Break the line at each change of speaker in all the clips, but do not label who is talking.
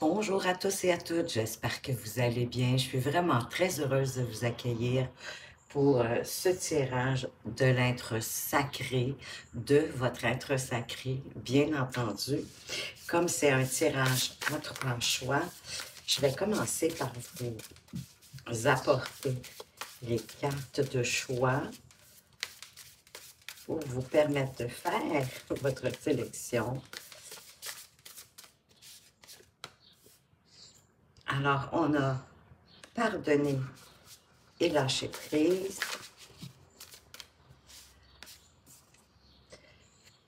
Bonjour à tous et à toutes, j'espère que vous allez bien. Je suis vraiment très heureuse de vous accueillir pour ce tirage de l'être sacré, de votre être sacré, bien entendu. Comme c'est un tirage à trois choix, je vais commencer par vous apporter les cartes de choix pour vous permettre de faire votre sélection. Alors, on a pardonné et lâcher prise.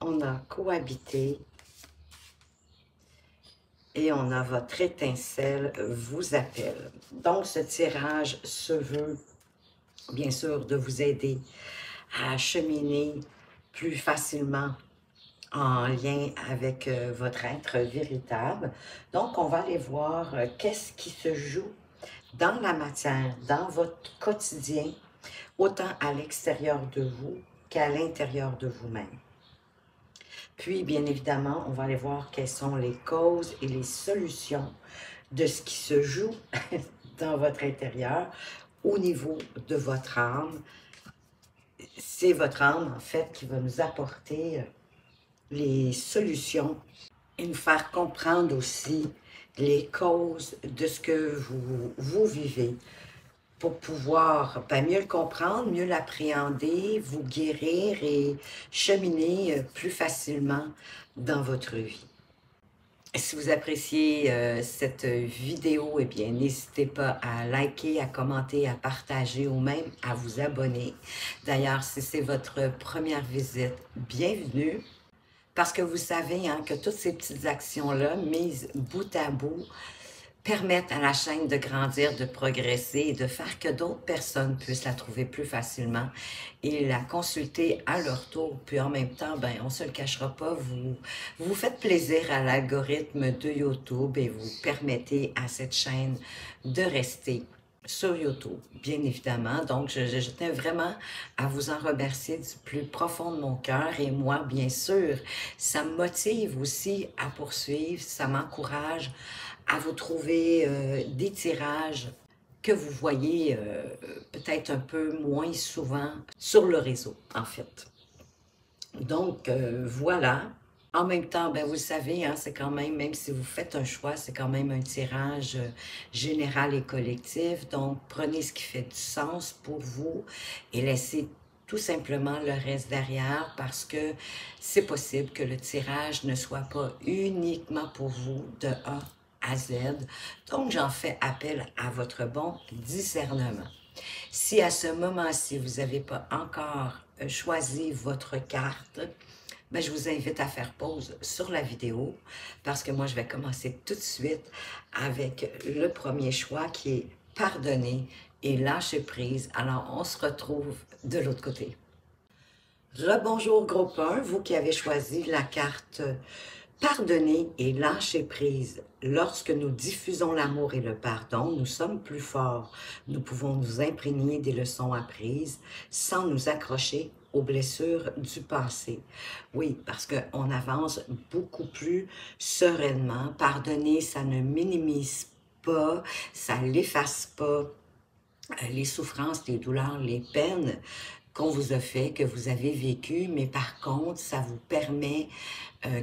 On a cohabité et on a votre étincelle vous appelle. Donc, ce tirage se veut, bien sûr, de vous aider à cheminer plus facilement en lien avec votre être véritable. Donc, on va aller voir qu'est-ce qui se joue dans la matière, dans votre quotidien, autant à l'extérieur de vous qu'à l'intérieur de vous-même. Puis, bien évidemment, on va aller voir quelles sont les causes et les solutions de ce qui se joue dans votre intérieur au niveau de votre âme. C'est votre âme, en fait, qui va nous apporter les solutions et nous faire comprendre aussi les causes de ce que vous vivez pour pouvoir mieux le comprendre, mieux l'appréhender, vous guérir et cheminer plus facilement dans votre vie. Si vous appréciez cette vidéo, eh bien, n'hésitez pas à liker, à commenter, à partager ou même à vous abonner. D'ailleurs, si c'est votre première visite, bienvenue. Parce que vous savez hein, que toutes ces petites actions-là, mises bout à bout, permettent à la chaîne de grandir, de progresser et de faire que d'autres personnes puissent la trouver plus facilement et la consulter à leur tour. Puis en même temps, ben, on ne se le cachera pas, vous faites plaisir à l'algorithme de YouTube et vous permettez à cette chaîne de rester sur YouTube, bien évidemment. Donc, je tiens vraiment à vous en remercier du plus profond de mon cœur. Et moi, bien sûr, ça me motive aussi à poursuivre, ça m'encourage à vous trouver des tirages que vous voyez peut-être un peu moins souvent sur le réseau, en fait. Donc, voilà. En même temps, ben, vous le savez, hein, c'est quand même si vous faites un choix, c'est quand même un tirage général et collectif. Donc, prenez ce qui fait du sens pour vous et laissez tout simplement le reste derrière parce que c'est possible que le tirage ne soit pas uniquement pour vous de A à Z. Donc, j'en fais appel à votre bon discernement. Si à ce moment-ci, vous n'avez pas encore choisi votre carte, ben, je vous invite à faire pause sur la vidéo parce que moi, je vais commencer tout de suite avec le premier choix qui est pardonner et lâcher prise. Alors, on se retrouve de l'autre côté. Rebonjour groupe 1, vous qui avez choisi la carte pardonner et lâcher prise. Lorsque nous diffusons l'amour et le pardon, nous sommes plus forts. Nous pouvons nous imprégner des leçons apprises sans nous accrocher aux blessures du passé. Oui, parce qu'on avance beaucoup plus sereinement. Pardonner, ça ne minimise pas, ça n'efface pas les souffrances, les douleurs, les peines qu'on vous a fait, que vous avez vécu, mais par contre, ça vous permet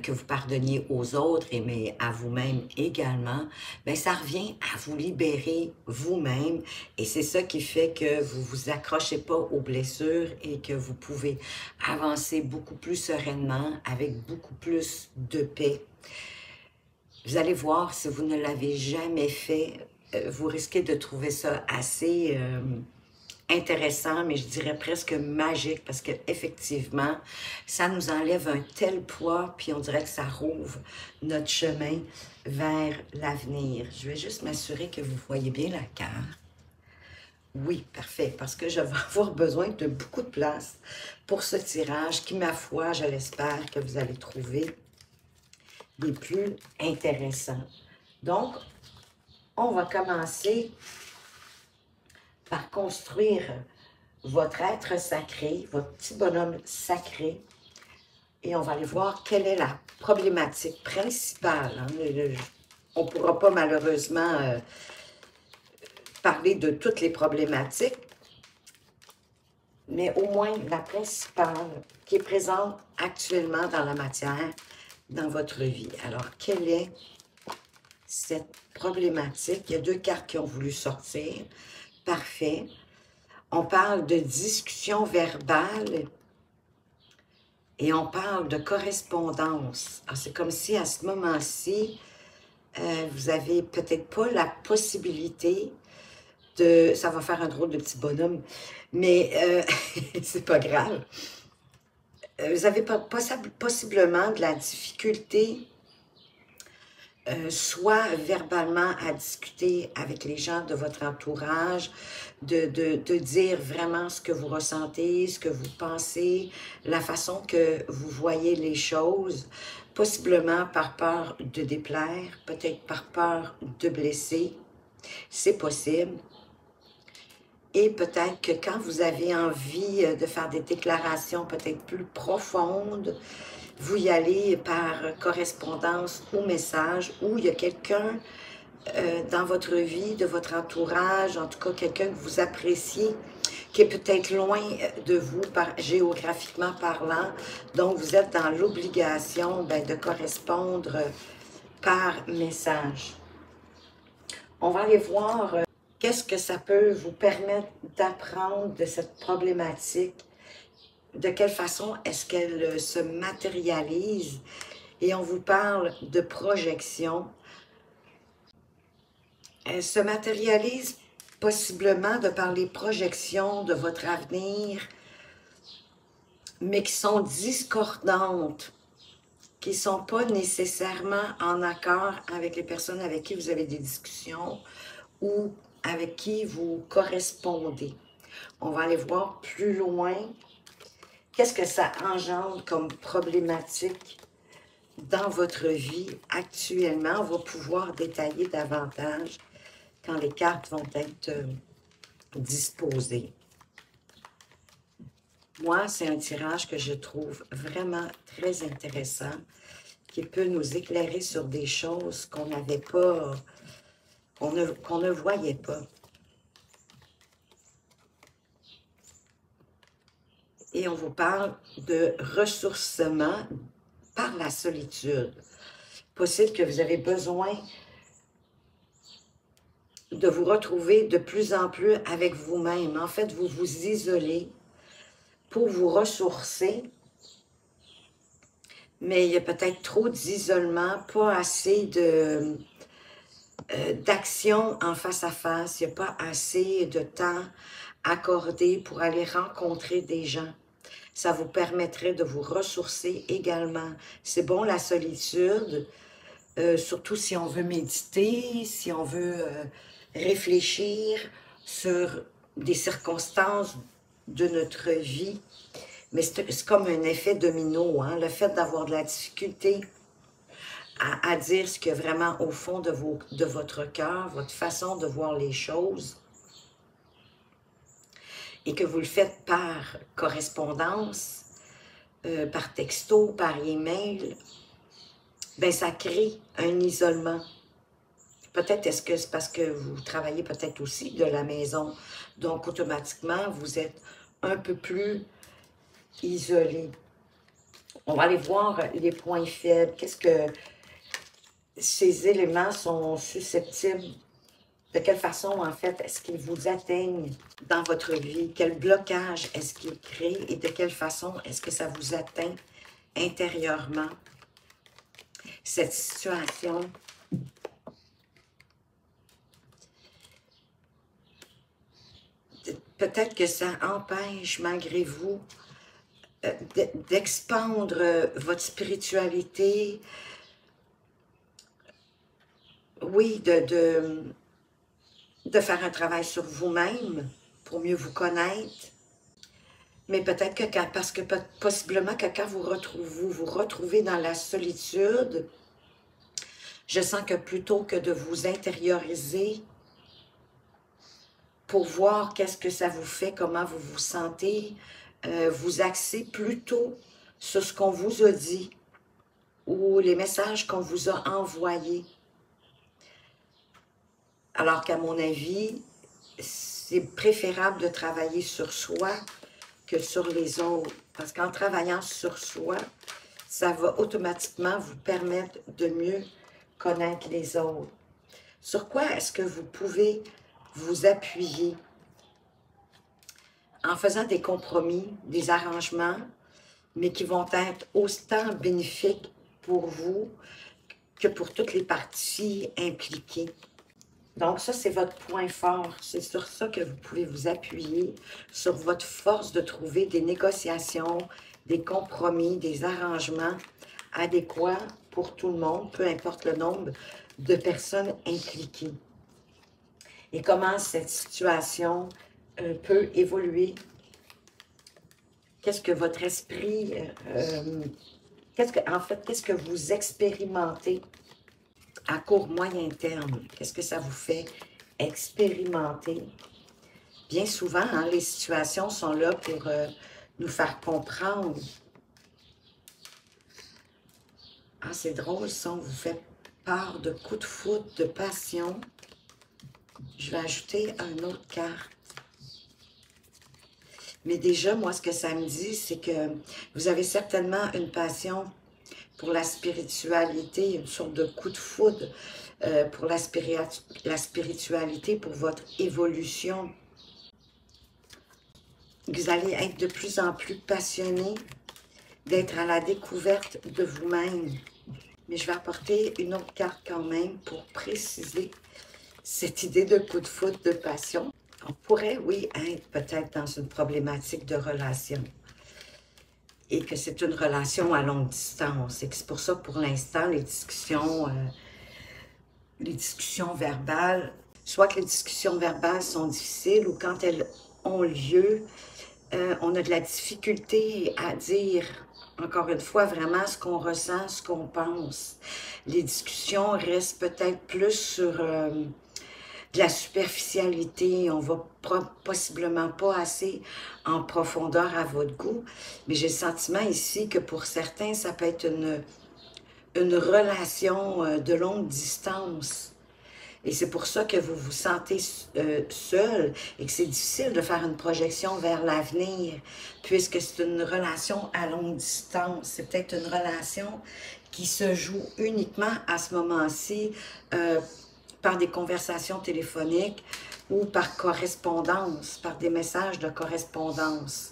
que vous pardonniez aux autres, mais à vous-même également, bien, ça revient à vous libérer vous-même et c'est ça qui fait que vous vous accrochez pas aux blessures et que vous pouvez avancer beaucoup plus sereinement, avec beaucoup plus de paix. Vous allez voir, si vous ne l'avez jamais fait, vous risquez de trouver ça assez intéressant, mais je dirais presque magique, parce qu'effectivement, ça nous enlève un tel poids, puis on dirait que ça rouvre notre chemin vers l'avenir. Je vais juste m'assurer que vous voyez bien la carte. Oui, parfait, parce que je vais avoir besoin de beaucoup de place pour ce tirage qui, ma foi, je l'espère que vous allez trouver les plus intéressants. Donc, on va commencer par construire votre être sacré, votre petit bonhomme sacré, et on va aller voir quelle est la problématique principale. Hein, On ne pourra pas malheureusement parler de toutes les problématiques, mais au moins la principale qui est présente actuellement dans la matière, dans votre vie. Alors, quelle est cette problématique? Il y a deux cartes qui ont voulu sortir. Parfait. On parle de discussion verbale et on parle de correspondance. C'est comme si à ce moment-ci, vous avez peut-être pas la possibilité de... Ça va faire un drôle de petit bonhomme, mais c'est pas grave. Vous avez possiblement de la difficulté, soit verbalement à discuter avec les gens de votre entourage, de dire vraiment ce que vous ressentez, ce que vous pensez, la façon que vous voyez les choses, possiblement par peur de déplaire, peut-être par peur de blesser, c'est possible. Et peut-être que quand vous avez envie de faire des déclarations peut-être plus profondes, vous y allez par correspondance ou message, ou il y a quelqu'un dans votre vie, de votre entourage, en tout cas quelqu'un que vous appréciez, qui est peut-être loin de vous, géographiquement parlant, donc vous êtes dans l'obligation de correspondre par message. On va aller voir qu'est-ce que ça peut vous permettre d'apprendre de cette problématique, de quelle façon est-ce qu'elle se matérialise, et on vous parle de projection. Elle se matérialise possiblement de par les projections de votre avenir, mais qui sont discordantes, qui ne sont pas nécessairement en accord avec les personnes avec qui vous avez des discussions ou avec qui vous correspondez. On va aller voir plus loin. Qu'est-ce que ça engendre comme problématique dans votre vie actuellement? On va pouvoir détailler davantage quand les cartes vont être disposées. Moi, c'est un tirage que je trouve vraiment très intéressant, qui peut nous éclairer sur des choses qu'on n'avait pas, qu'on ne voyait pas. Et on vous parle de ressourcement par la solitude. Possible que vous avez besoin de vous retrouver de plus en plus avec vous-même. En fait, vous vous isolez pour vous ressourcer, mais il y a peut-être trop d'isolement, pas assez d'action en face à face, il n'y a pas assez de temps accordé pour aller rencontrer des gens. Ça vous permettrait de vous ressourcer également. C'est bon la solitude, surtout si on veut méditer, si on veut réfléchir sur des circonstances de notre vie. Mais c'est comme un effet domino, hein? Le fait d'avoir de la difficulté à dire ce qu'il y a vraiment au fond de votre cœur, votre façon de voir les choses, et que vous le faites par correspondance, par texto, par email, ça crée un isolement. Peut-être est-ce que c'est parce que vous travaillez peut-être aussi de la maison, donc automatiquement vous êtes un peu plus isolé. On va aller voir les points faibles. Qu'est-ce que ces éléments sont susceptibles? De quelle façon, en fait, est-ce qu'ils vous atteignent dans votre vie? Quel blocage est-ce qu'ils créent? Et de quelle façon est-ce que ça vous atteint intérieurement? Cette situation. Peut-être que ça empêche, malgré vous, d'expandre votre spiritualité. Oui, de faire un travail sur vous-même pour mieux vous connaître. Mais peut-être que parce que possiblement que quand vous vous retrouvez dans la solitude, je sens que plutôt que de vous intérioriser pour voir qu'est-ce que ça vous fait, comment vous vous sentez, vous axez plutôt sur ce qu'on vous a dit ou les messages qu'on vous a envoyés. Alors qu'à mon avis, c'est préférable de travailler sur soi que sur les autres. Parce qu'en travaillant sur soi, ça va automatiquement vous permettre de mieux connaître les autres. Sur quoi est-ce que vous pouvez vous appuyer? En faisant des compromis, des arrangements, mais qui vont être autant bénéfiques pour vous que pour toutes les parties impliquées. Donc ça, c'est votre point fort. C'est sur ça que vous pouvez vous appuyer, sur votre force de trouver des négociations, des compromis, des arrangements adéquats pour tout le monde, peu importe le nombre de personnes impliquées. Et comment cette situation peut évoluer. Qu'est-ce que votre esprit, qu'est-ce que vous expérimentez à court, moyen terme? Qu'est-ce que ça vous fait expérimenter? Bien souvent, hein, les situations sont là pour nous faire comprendre. Ah, c'est drôle, ça, on vous fait part de coups de foudre, de passion. Je vais ajouter une autre carte. Mais déjà, moi, ce que ça me dit, c'est que vous avez certainement une passion pour la spiritualité, une sorte de coup de foudre pour la spiritualité, pour votre évolution. Vous allez être de plus en plus passionné d'être à la découverte de vous-même. Mais je vais apporter une autre carte quand même pour préciser cette idée de coup de foudre, de passion. On pourrait, oui, être peut-être dans une problématique de relation. Et que c'est une relation à longue distance. Et que c'est pour ça, pour l'instant, les discussions verbales, soit que les discussions verbales sont difficiles ou quand elles ont lieu, on a de la difficulté à dire, encore une fois, vraiment ce qu'on ressent, ce qu'on pense. Les discussions restent peut-être plus sur de la superficialité, on va possiblement pas assez en profondeur à votre goût, mais j'ai le sentiment ici que pour certains, ça peut être une relation de longue distance. Et c'est pour ça que vous vous sentez seul et que c'est difficile de faire une projection vers l'avenir, puisque c'est une relation à longue distance. C'est peut-être une relation qui se joue uniquement à ce moment-ci par des conversations téléphoniques ou par correspondance, par des messages de correspondance.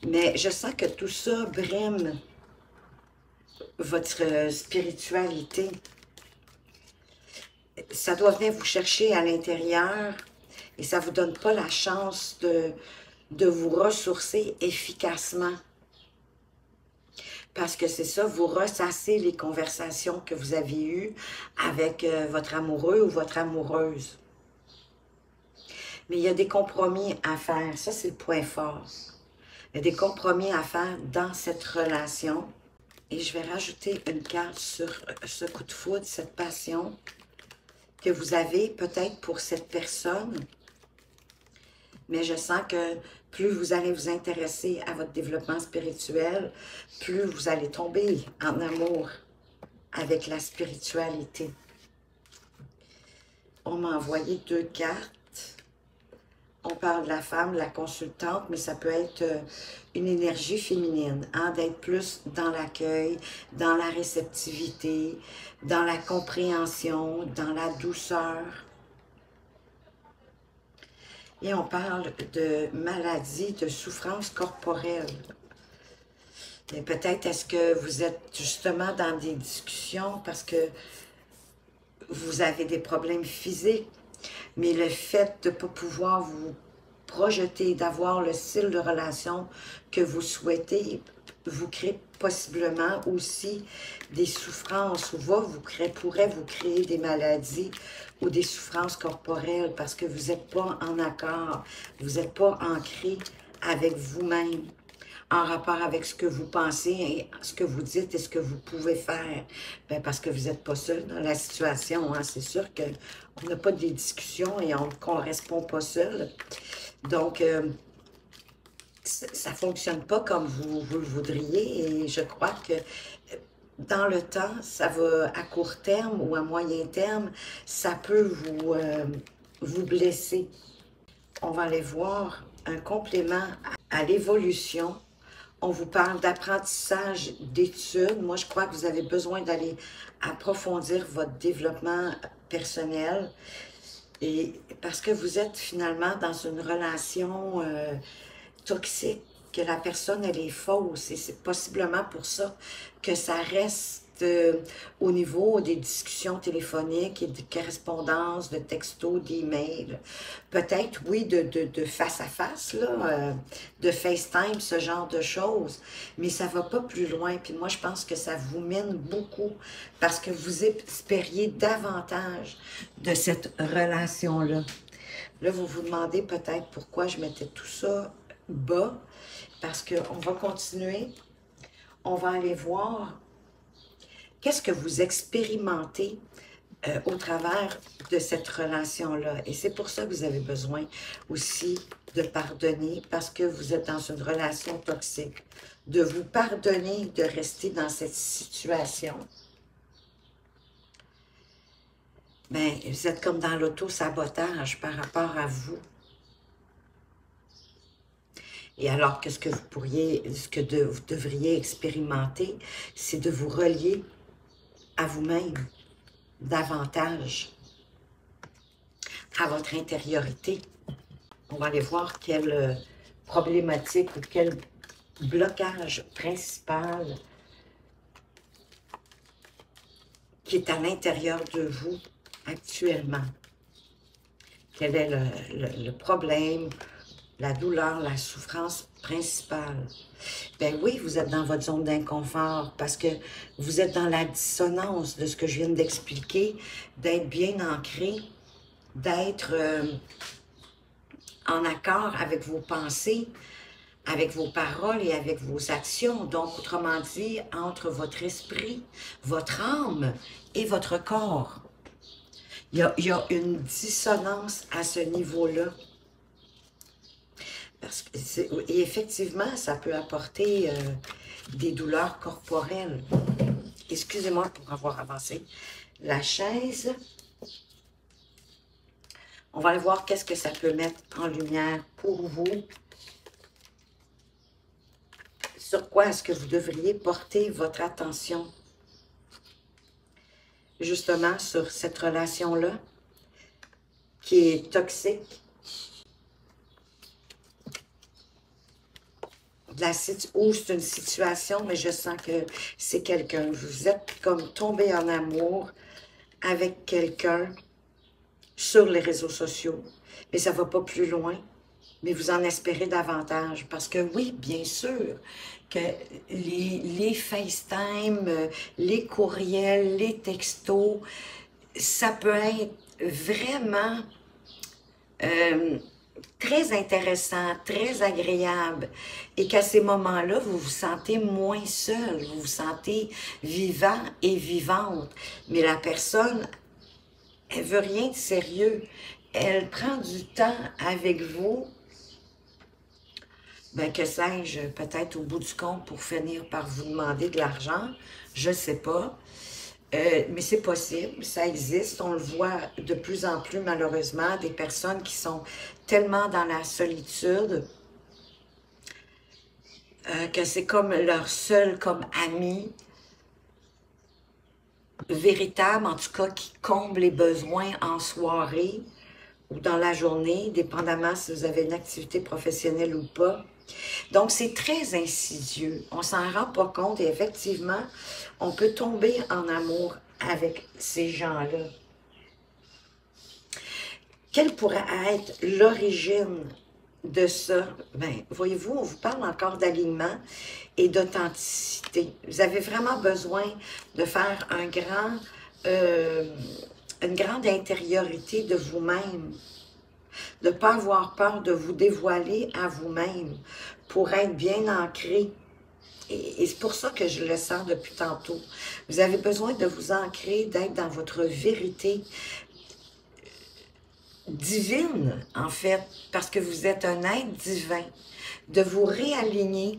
Mais je sens que tout ça brime votre spiritualité. Ça doit venir vous chercher à l'intérieur et ça ne vous donne pas la chance de vous ressourcer efficacement. Parce que c'est ça, vous ressassez les conversations que vous avez eues avec votre amoureux ou votre amoureuse. Mais il y a des compromis à faire, ça c'est le point fort. Il y a des compromis à faire dans cette relation. Et je vais rajouter une carte sur ce coup de foudre, cette passion que vous avez peut-être pour cette personne. Mais je sens que plus vous allez vous intéresser à votre développement spirituel, plus vous allez tomber en amour avec la spiritualité. On m'a envoyé deux cartes. On parle de la femme, la consultante, mais ça peut être une énergie féminine, hein, d'être plus dans l'accueil, dans la réceptivité, dans la compréhension, dans la douceur. Et on parle de maladie, de souffrance corporelle. Mais peut-être est-ce que vous êtes justement dans des discussions parce que vous avez des problèmes physiques, mais le fait de ne pas pouvoir vous projeter, d'avoir le style de relation que vous souhaitez, vous crée possiblement aussi des souffrances ou pourrait vous créer des maladies ou des souffrances corporelles parce que vous n'êtes pas en accord, vous n'êtes pas ancré avec vous-même, en rapport avec ce que vous pensez, et ce que vous dites et ce que vous pouvez faire. Bien, parce que vous n'êtes pas seul dans la situation. Hein? C'est sûr qu'on n'a pas des discussions et on ne correspond pas seul. Donc, ça ne fonctionne pas comme vous le voudriez et je crois que dans le temps, ça va à court terme ou à moyen terme, ça peut vous blesser. On va aller voir un complément à l'évolution. On vous parle d'apprentissage, d'études. Moi, je crois que vous avez besoin d'aller approfondir votre développement personnel. Et parce que vous êtes finalement dans une relation toxique, que la personne, elle est fausse. Et c'est possiblement pour ça que ça reste au niveau des discussions téléphoniques et de correspondances, de textos, d'emails. Peut-être, oui, de face à face, là, de FaceTime, ce genre de choses. Mais ça va pas plus loin. Puis moi, je pense que ça vous mène beaucoup parce que vous espériez davantage de cette relation-là. Là, vous vous demandez peut-être pourquoi je mettais tout ça bas, parce qu'on va continuer, on va aller voir qu'est-ce que vous expérimentez au travers de cette relation-là. Et c'est pour ça que vous avez besoin aussi de pardonner, parce que vous êtes dans une relation toxique. De vous pardonner de rester dans cette situation. Bien, vous êtes comme dans l'auto-sabotage par rapport à vous. Et alors que ce que vous devriez expérimenter, c'est de vous relier à vous-même davantage, à votre intériorité. On va aller voir quelle problématique ou quel blocage principal qui est à l'intérieur de vous actuellement. Quel est le problème, la douleur, la souffrance principale? Ben oui, vous êtes dans votre zone d'inconfort parce que vous êtes dans la dissonance de ce que je viens d'expliquer, d'être bien ancré, d'être en accord avec vos pensées, avec vos paroles et avec vos actions. Donc, autrement dit, entre votre esprit, votre âme et votre corps. Il y a une dissonance à ce niveau-là. Et effectivement, ça peut apporter des douleurs corporelles. Excusez-moi pour avoir avancé la chaise. On va aller voir qu'est-ce que ça peut mettre en lumière pour vous. Sur quoi est-ce que vous devriez porter votre attention? Justement, sur cette relation-là, qui est toxique. Ou c'est une situation, mais je sens que c'est quelqu'un. Vous êtes comme tombé en amour avec quelqu'un sur les réseaux sociaux. Mais ça ne va pas plus loin. Mais vous en espérez davantage. Parce que oui, bien sûr, que les FaceTime, les courriels, les textos, ça peut être vraiment très intéressant, très agréable, et qu'à ces moments-là, vous vous sentez moins seul, vous vous sentez vivant et vivante. Mais la personne, elle veut rien de sérieux. Elle prend du temps avec vous, ben que sais-je, peut-être au bout du compte pour finir par vous demander de l'argent, je ne sais pas. Mais c'est possible, ça existe, on le voit de plus en plus malheureusement, des personnes qui sont tellement dans la solitude que c'est comme leur seul comme ami véritable, en tout cas qui comble les besoins en soirée ou dans la journée, dépendamment si vous avez une activité professionnelle ou pas. Donc, c'est très insidieux. On s'en rend pas compte et effectivement, on peut tomber en amour avec ces gens-là. Quelle pourrait être l'origine de ça? Bien, voyez-vous, on vous parle encore d'alignement et d'authenticité. Vous avez vraiment besoin de faire une grande intériorité de vous-même. De ne pas avoir peur de vous dévoiler à vous-même pour être bien ancré. Et c'est pour ça que je le sens depuis tantôt. Vous avez besoin de vous ancrer, d'être dans votre vérité divine, en fait, parce que vous êtes un être divin, de vous réaligner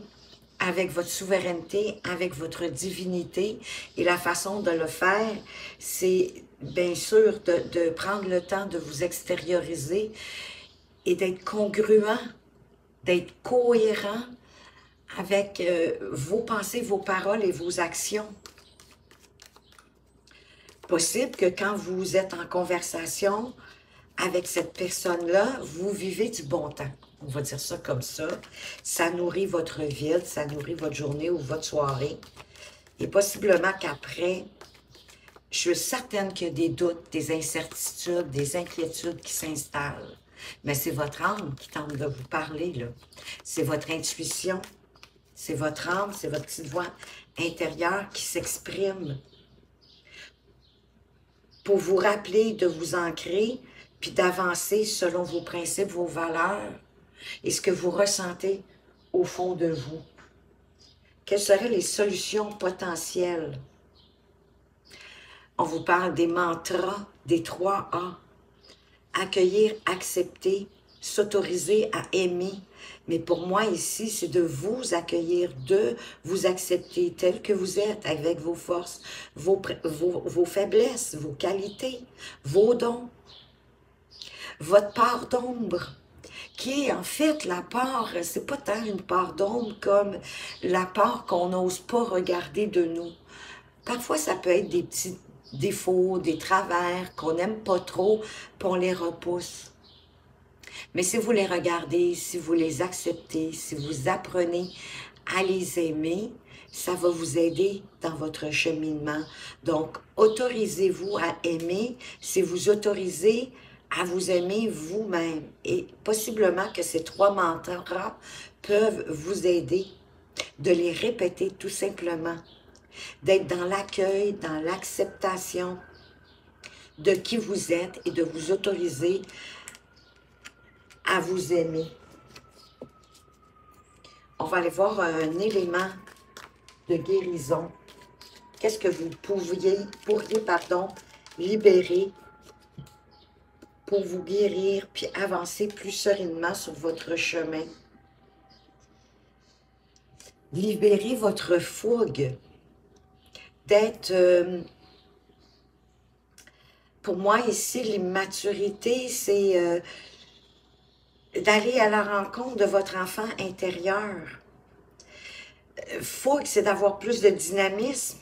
avec votre souveraineté, avec votre divinité. Et la façon de le faire, c'est bien sûr de prendre le temps de vous extérioriser et d'être congruent, d'être cohérent avec vos pensées, vos paroles et vos actions. Possible que quand vous êtes en conversation avec cette personne-là, vous vivez du bon temps. On va dire ça comme ça. Ça nourrit votre vie, ça nourrit votre journée ou votre soirée. Et possiblement qu'après, je suis certaine qu'il y a des doutes, des incertitudes, des inquiétudes qui s'installent. Mais c'est votre âme qui tente de vous parler, là. C'est votre intuition, c'est votre âme, c'est votre petite voix intérieure qui s'exprime pour vous rappeler de vous ancrer puis d'avancer selon vos principes, vos valeurs et ce que vous ressentez au fond de vous. Quelles seraient les solutions potentielles? On vous parle des mantras, des 3A. Accueillir, accepter, s'autoriser à aimer. Mais pour moi ici, c'est de vous accueillir, de vous accepter tel que vous êtes, avec vos forces, vos faiblesses, vos qualités, vos dons. Votre part d'ombre, qui est en fait la part, c'est pas tant une part d'ombre comme la part qu'on n'ose pas regarder de nous. Parfois, ça peut être des petits défauts, des travers qu'on n'aime pas trop, puis on les repousse. Mais si vous les regardez, si vous les acceptez, si vous apprenez à les aimer, ça va vous aider dans votre cheminement. Donc, autorisez-vous à aimer, c'est vous autoriser à vous aimer vous-même. Et possiblement que ces 3 mantras peuvent vous aider de les répéter tout simplement, d'être dans l'accueil, dans l'acceptation de qui vous êtes et de vous autoriser à vous aimer. On va aller voir un élément de guérison. Qu'est-ce que vous pourriez libérer pour vous guérir puis avancer plus sereinement sur votre chemin? Libérez votre fougue d'être... pour moi ici, l'immaturité, c'est d'aller à la rencontre de votre enfant intérieur. Fougue, c'est d'avoir plus de dynamisme,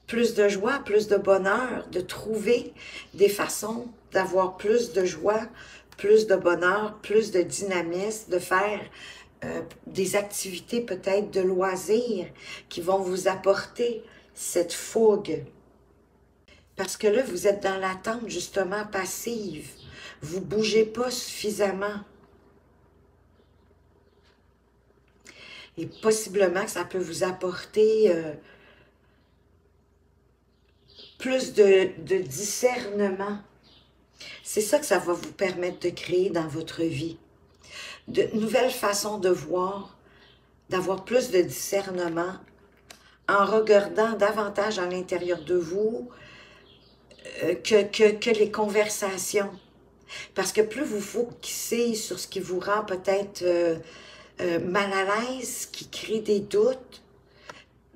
plus de joie, plus de bonheur, de trouver des façons d'avoir plus de joie, plus de bonheur, plus de dynamisme, de faire des activités peut-être de loisirs qui vont vous apporter cette fougue. Parce que là, vous êtes dans l'attente justement passive. Vous ne bougez pas suffisamment. Et possiblement que ça peut vous apporter plus de discernement. C'est ça que ça va vous permettre de créer dans votre vie. De nouvelles façons de voir, d'avoir plus de discernement, en regardant davantage à l'intérieur de vous que les conversations. Parce que plus vous focusez sur ce qui vous rend peut-être mal à l'aise, qui crée des doutes,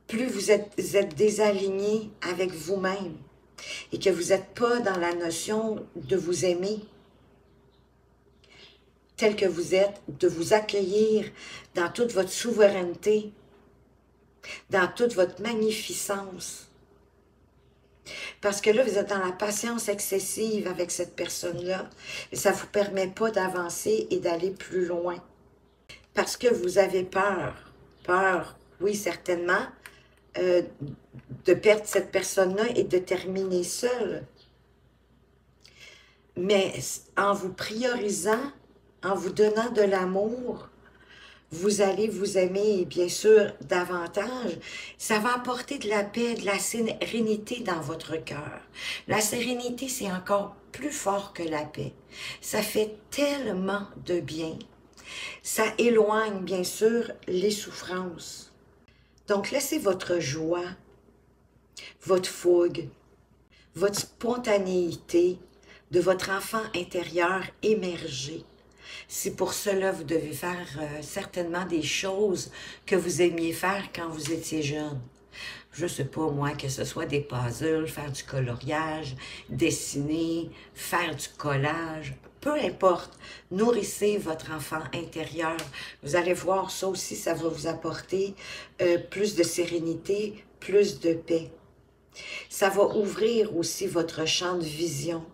plus vous êtes désaligné avec vous-même et que vous n'êtes pas dans la notion de vous aimer tel que vous êtes, de vous accueillir dans toute votre souveraineté, dans toute votre magnificence. Parce que là, vous êtes dans la patience excessive avec cette personne-là et ça ne vous permet pas d'avancer et d'aller plus loin. Parce que vous avez peur. Peur, oui, certainement, de perdre cette personne-là et de terminer seul. Mais en vous priorisant, en vous donnant de l'amour, vous allez vous aimer, bien sûr, davantage. Ça va apporter de la paix, de la sérénité dans votre cœur. La sérénité, c'est encore plus fort que la paix. Ça fait tellement de bien. Ça éloigne, bien sûr, les souffrances. Donc, laissez votre joie, votre fougue, votre spontanéité de votre enfant intérieur émerger. Si pour cela, vous devez faire certainement des choses que vous aimiez faire quand vous étiez jeune. Je sais pas, moi, que ce soit des puzzles, faire du coloriage, dessiner, faire du collage, peu importe. Nourrissez votre enfant intérieur. Vous allez voir, ça aussi, ça va vous apporter plus de sérénité, plus de paix. Ça va ouvrir aussi votre champ de vision.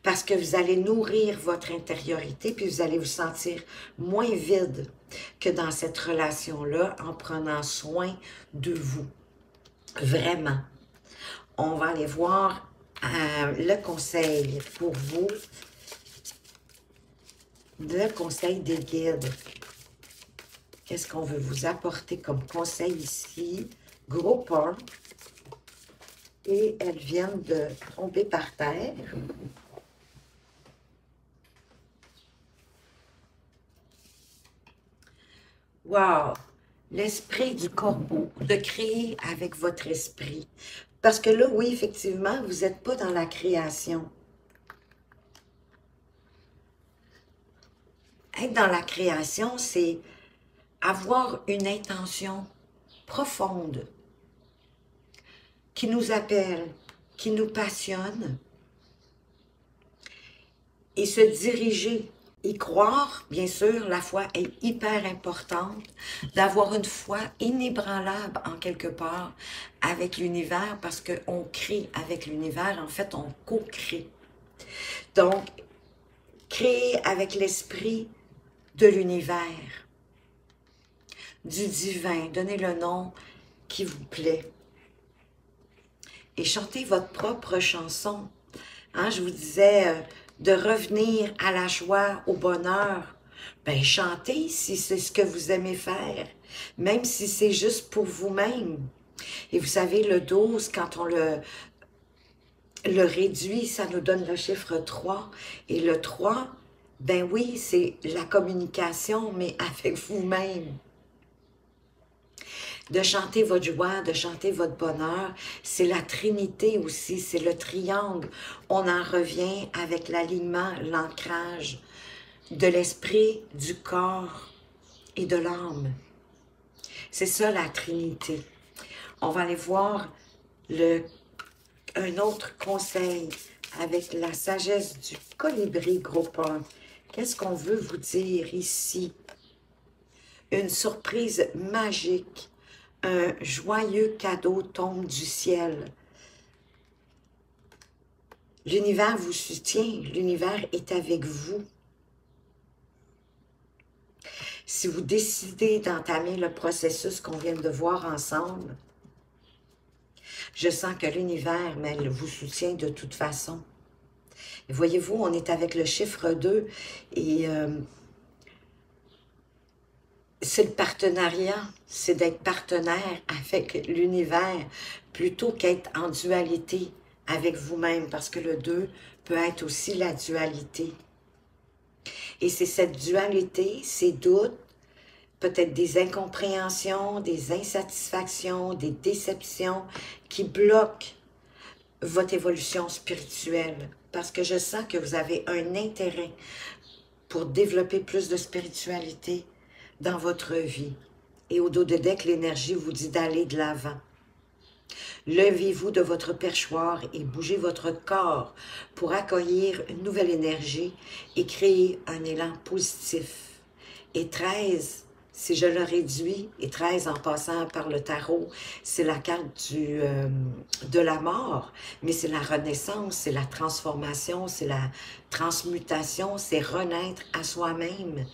Parce que vous allez nourrir votre intériorité, puis vous allez vous sentir moins vide que dans cette relation-là en prenant soin de vous. Vraiment. On va aller voir le conseil pour vous. Le conseil des guides. Qu'est-ce qu'on veut vous apporter comme conseil ici? Gros pas. Et elles viennent de tomber par terre. Wow! L'esprit du corbeau, de créer avec votre esprit. Parce que là, oui, effectivement, vous n'êtes pas dans la création. Être dans la création, c'est avoir une intention profonde qui nous appelle, qui nous passionne et se diriger. Y croire, bien sûr, la foi est hyper importante, d'avoir une foi inébranlable en quelque part avec l'univers parce qu'on crée avec l'univers, en fait, on co-crée. Donc, créer avec l'esprit de l'univers, du divin, donnez le nom qui vous plaît. Et chantez votre propre chanson. Hein, je vous disais de revenir à la joie, au bonheur. Ben, chantez si c'est ce que vous aimez faire, même si c'est juste pour vous-même. Et vous savez, le 12, quand on le réduit, ça nous donne le chiffre 3. Et le 3, ben oui, c'est la communication, mais avec vous-même. De chanter votre joie, de chanter votre bonheur, c'est la Trinité aussi, c'est le triangle. On en revient avec l'alignement, l'ancrage de l'esprit, du corps et de l'âme. C'est ça la Trinité. On va aller voir un autre conseil avec la sagesse du colibri groupe 1. Qu'est-ce qu'on veut vous dire ici? Une surprise magique. Un joyeux cadeau tombe du ciel. L'univers vous soutient, l'univers est avec vous. Si vous décidez d'entamer le processus qu'on vient de voir ensemble, je sens que l'univers vous soutient de toute façon. Et voyez-vous, on est avec le chiffre 2 et c'est le partenariat, c'est d'être partenaire avec l'univers plutôt qu'être en dualité avec vous-même, parce que le 2 peut être aussi la dualité. Et c'est cette dualité, ces doutes, peut-être des incompréhensions, des insatisfactions, des déceptions qui bloquent votre évolution spirituelle. Parce que je sens que vous avez un intérêt pour développer plus de spiritualité dans votre vie. Et au-delà de que l'énergie vous dit d'aller de l'avant. Levez-vous de votre perchoir et bougez votre corps pour accueillir une nouvelle énergie et créer un élan positif. Et 13, si je le réduis, et 13 en passant par le tarot, c'est la carte de la mort, mais c'est la renaissance, c'est la transformation, c'est la transmutation, c'est renaître à soi-même.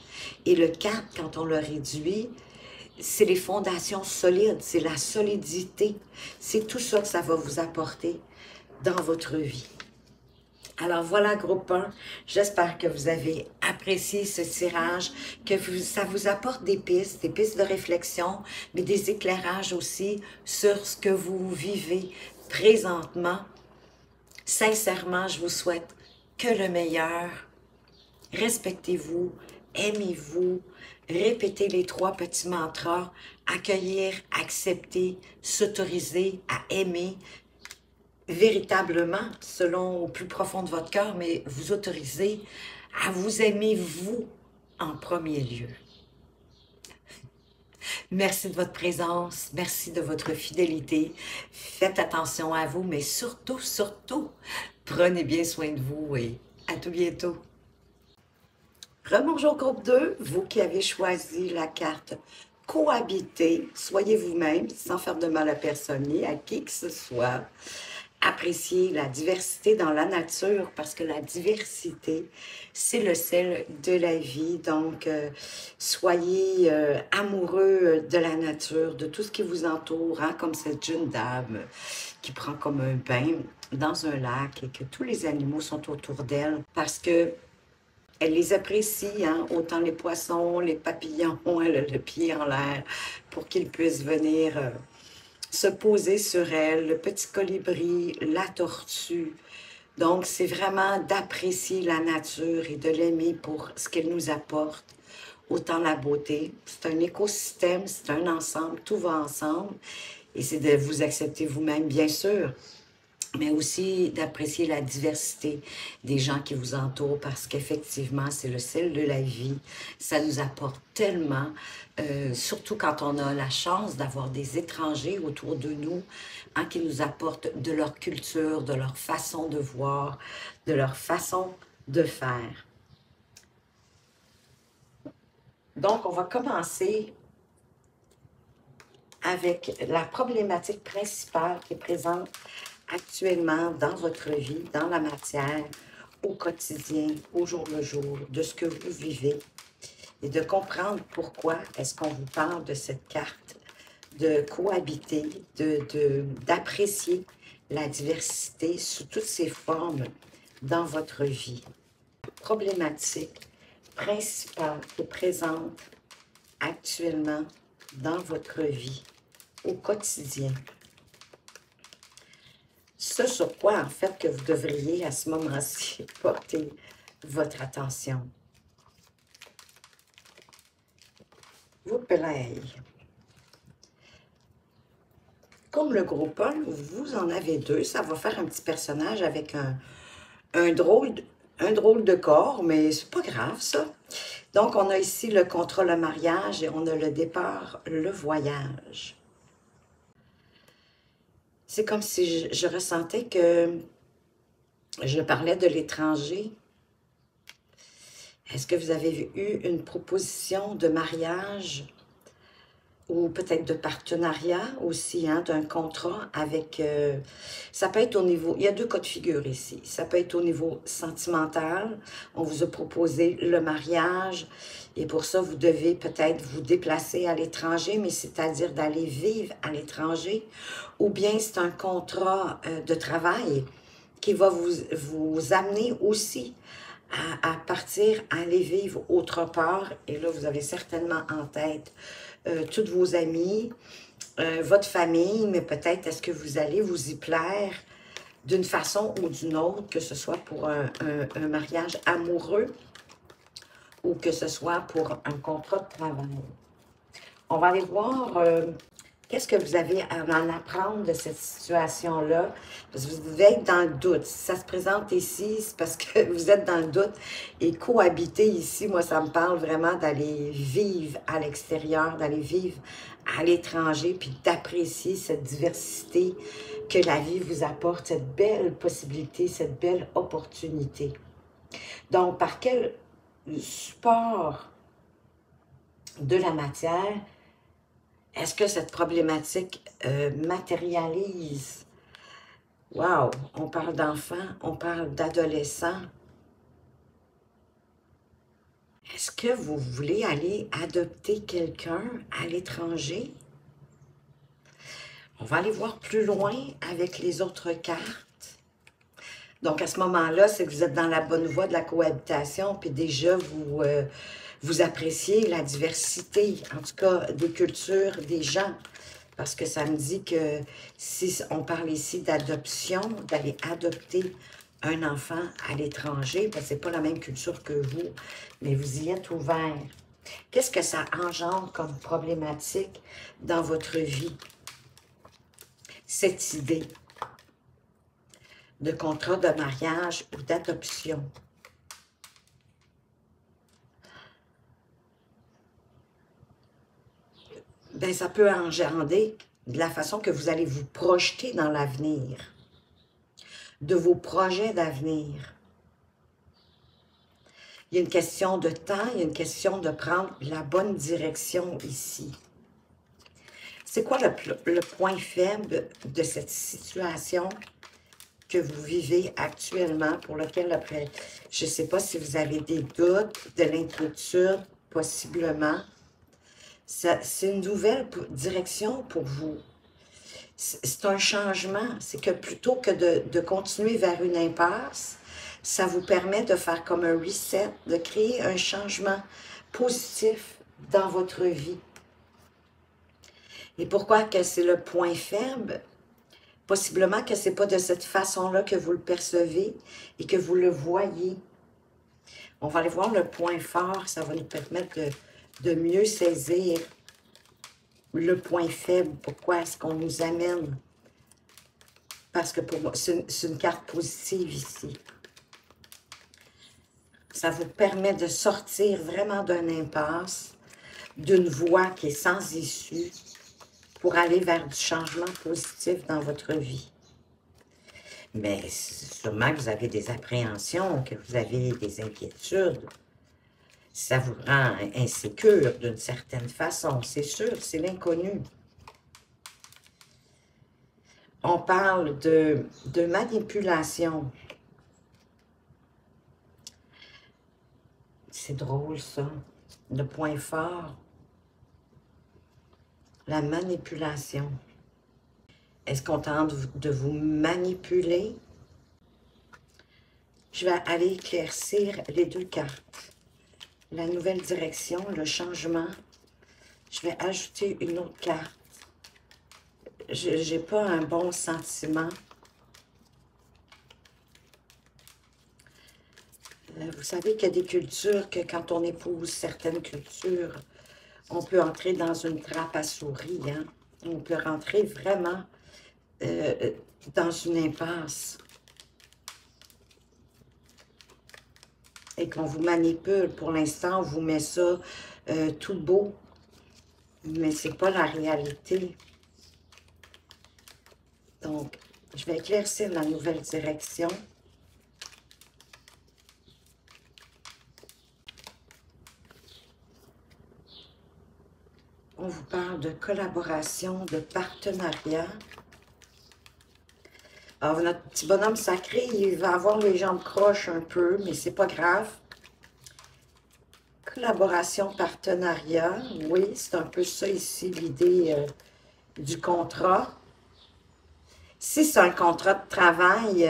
Et le 4, quand on le réduit, c'est les fondations solides, c'est la solidité. C'est tout ça que ça va vous apporter dans votre vie. Alors voilà, groupe 1, j'espère que vous avez apprécié ce tirage, que ça vous apporte des pistes de réflexion, mais des éclairages aussi sur ce que vous vivez présentement. Sincèrement, je vous souhaite que le meilleur. Respectez-vous, aimez-vous, répétez les 3 petits mantras, accueillir, accepter, s'autoriser à aimer, véritablement, selon au plus profond de votre cœur, mais vous autorisez à vous aimer vous en premier lieu. Merci de votre présence, merci de votre fidélité. Faites attention à vous, mais surtout, surtout, prenez bien soin de vous et à tout bientôt. Rebonjour groupe 2, vous qui avez choisi la carte cohabiter, soyez vous-même sans faire de mal à personne ni à qui que ce soit. Appréciez la diversité dans la nature parce que la diversité, c'est le sel de la vie. Donc, soyez amoureux de la nature, de tout ce qui vous entoure, hein, comme cette jeune dame qui prend comme un bain dans un lac et que tous les animaux sont autour d'elle parce que elle les apprécie, hein, autant les poissons, les papillons, elle a le pied en l'air pour qu'ils puissent venir se poser sur elle, le petit colibri, la tortue. Donc, c'est vraiment d'apprécier la nature et de l'aimer pour ce qu'elle nous apporte, autant la beauté. C'est un écosystème, c'est un ensemble, tout va ensemble. Et c'est de vous accepter vous-même, bien sûr, mais aussi d'apprécier la diversité des gens qui vous entourent parce qu'effectivement, c'est le sel de la vie. Ça nous apporte tellement, surtout quand on a la chance d'avoir des étrangers autour de nous, hein, qui nous apportent de leur culture, de leur façon de voir, de leur façon de faire. Donc, on va commencer avec la problématique principale qui est présente actuellement dans votre vie, dans la matière, au quotidien, au jour le jour, de ce que vous vivez et de comprendre pourquoi est-ce qu'on vous parle de cette carte, de cohabiter, d'apprécier la diversité sous toutes ses formes dans votre vie. Problématique principale qui est présente actuellement dans votre vie, au quotidien. Ce sur quoi, en fait, que vous devriez, à ce moment-ci, porter votre attention. Vous plaît. Comme le groupe 1, vous en avez deux. Ça va faire un petit personnage avec un drôle de corps, mais c'est pas grave, ça. Donc, on a ici le contrat, le mariage, et on a le départ, le voyage. C'est comme si je ressentais que je parlais de l'étranger. Est-ce que vous avez eu une proposition de mariage ou peut-être de partenariat aussi, hein, d'un contrat avec... ça peut être au niveau... Il y a deux cas de figure ici. Ça peut être au niveau sentimental. On vous a proposé le mariage et pour ça, vous devez peut-être vous déplacer à l'étranger, mais c'est-à-dire d'aller vivre à l'étranger. Ou bien c'est un contrat de travail qui va vous amener aussi à partir, à aller vivre autre part. Et là, vous avez certainement en tête toutes vos amis, votre famille, mais peut-être est-ce que vous allez vous y plaire d'une façon ou d'une autre, que ce soit pour un mariage amoureux ou que ce soit pour un contrat de travail. On va aller voir qu'est-ce que vous avez à en apprendre de cette situation-là? Parce que vous devez être dans le doute. Si ça se présente ici, c'est parce que vous êtes dans le doute. Et cohabiter ici, moi, ça me parle vraiment d'aller vivre à l'extérieur, d'aller vivre à l'étranger, puis d'apprécier cette diversité que la vie vous apporte, cette belle possibilité, cette belle opportunité. Donc, par quel support de la matière est-ce que cette problématique matérialise? Wow! On parle d'enfants, on parle d'adolescents. Est-ce que vous voulez aller adopter quelqu'un à l'étranger? On va aller voir plus loin avec les autres cartes. Donc, à ce moment-là, c'est que vous êtes dans la bonne voie de la cohabitation, puis déjà, vous appréciez la diversité, en tout cas, des cultures, des gens. Parce que ça me dit que si on parle ici d'adoption, d'aller adopter un enfant à l'étranger, parce que ce n'est pas la même culture que vous, mais vous y êtes ouvert. Qu'est-ce que ça engendre comme problématique dans votre vie? Cette idée. de contrat de mariage ou d'adoption. Ben, ça peut engendrer de la façon que vous allez vous projeter dans l'avenir, de vos projets d'avenir. Il y a une question de temps, il y a une question de prendre la bonne direction ici. C'est quoi le point faible de cette situation que vous vivez actuellement, pour lequel, après, je ne sais pas si vous avez des doutes, de l'inquiétude, possiblement. C'est une nouvelle direction pour vous. C'est un changement. C'est que plutôt que de continuer vers une impasse, ça vous permet de faire comme un reset, de créer un changement positif dans votre vie. Et pourquoi que c'est le point faible? Possiblement que ce n'est pas de cette façon-là que vous le percevez et que vous le voyez. On va aller voir le point fort, ça va nous permettre de mieux saisir le point faible. Pourquoi est-ce qu'on nous amène? Parce que pour moi, c'est une carte positive ici. Ça vous permet de sortir vraiment d'un impasse, d'une voie qui est sans issue, pour aller vers du changement positif dans votre vie. Mais sûrement que vous avez des appréhensions, que vous avez des inquiétudes. Ça vous rend insécure d'une certaine façon, c'est sûr, c'est l'inconnu. On parle de manipulation. C'est drôle, ça. Le point fort. La manipulation. Est-ce qu'on tente de vous manipuler? Je vais aller éclaircir les deux cartes. La nouvelle direction, le changement. Je vais ajouter une autre carte. Je n'ai pas un bon sentiment. Vous savez qu'il y a des cultures que quand on épouse certaines cultures, on peut entrer dans une trappe à souris. Hein? On peut rentrer vraiment dans une impasse. Et qu'on vous manipule. Pour l'instant, on vous met ça tout beau. Mais ce n'est pas la réalité. Donc, je vais éclaircir la nouvelle direction. On vous parle de collaboration, de partenariat. Alors, notre petit bonhomme sacré, il va avoir les jambes croches un peu, mais c'est pas grave. Collaboration, partenariat, oui, c'est un peu ça ici, l'idée du contrat. Si c'est un contrat de travail,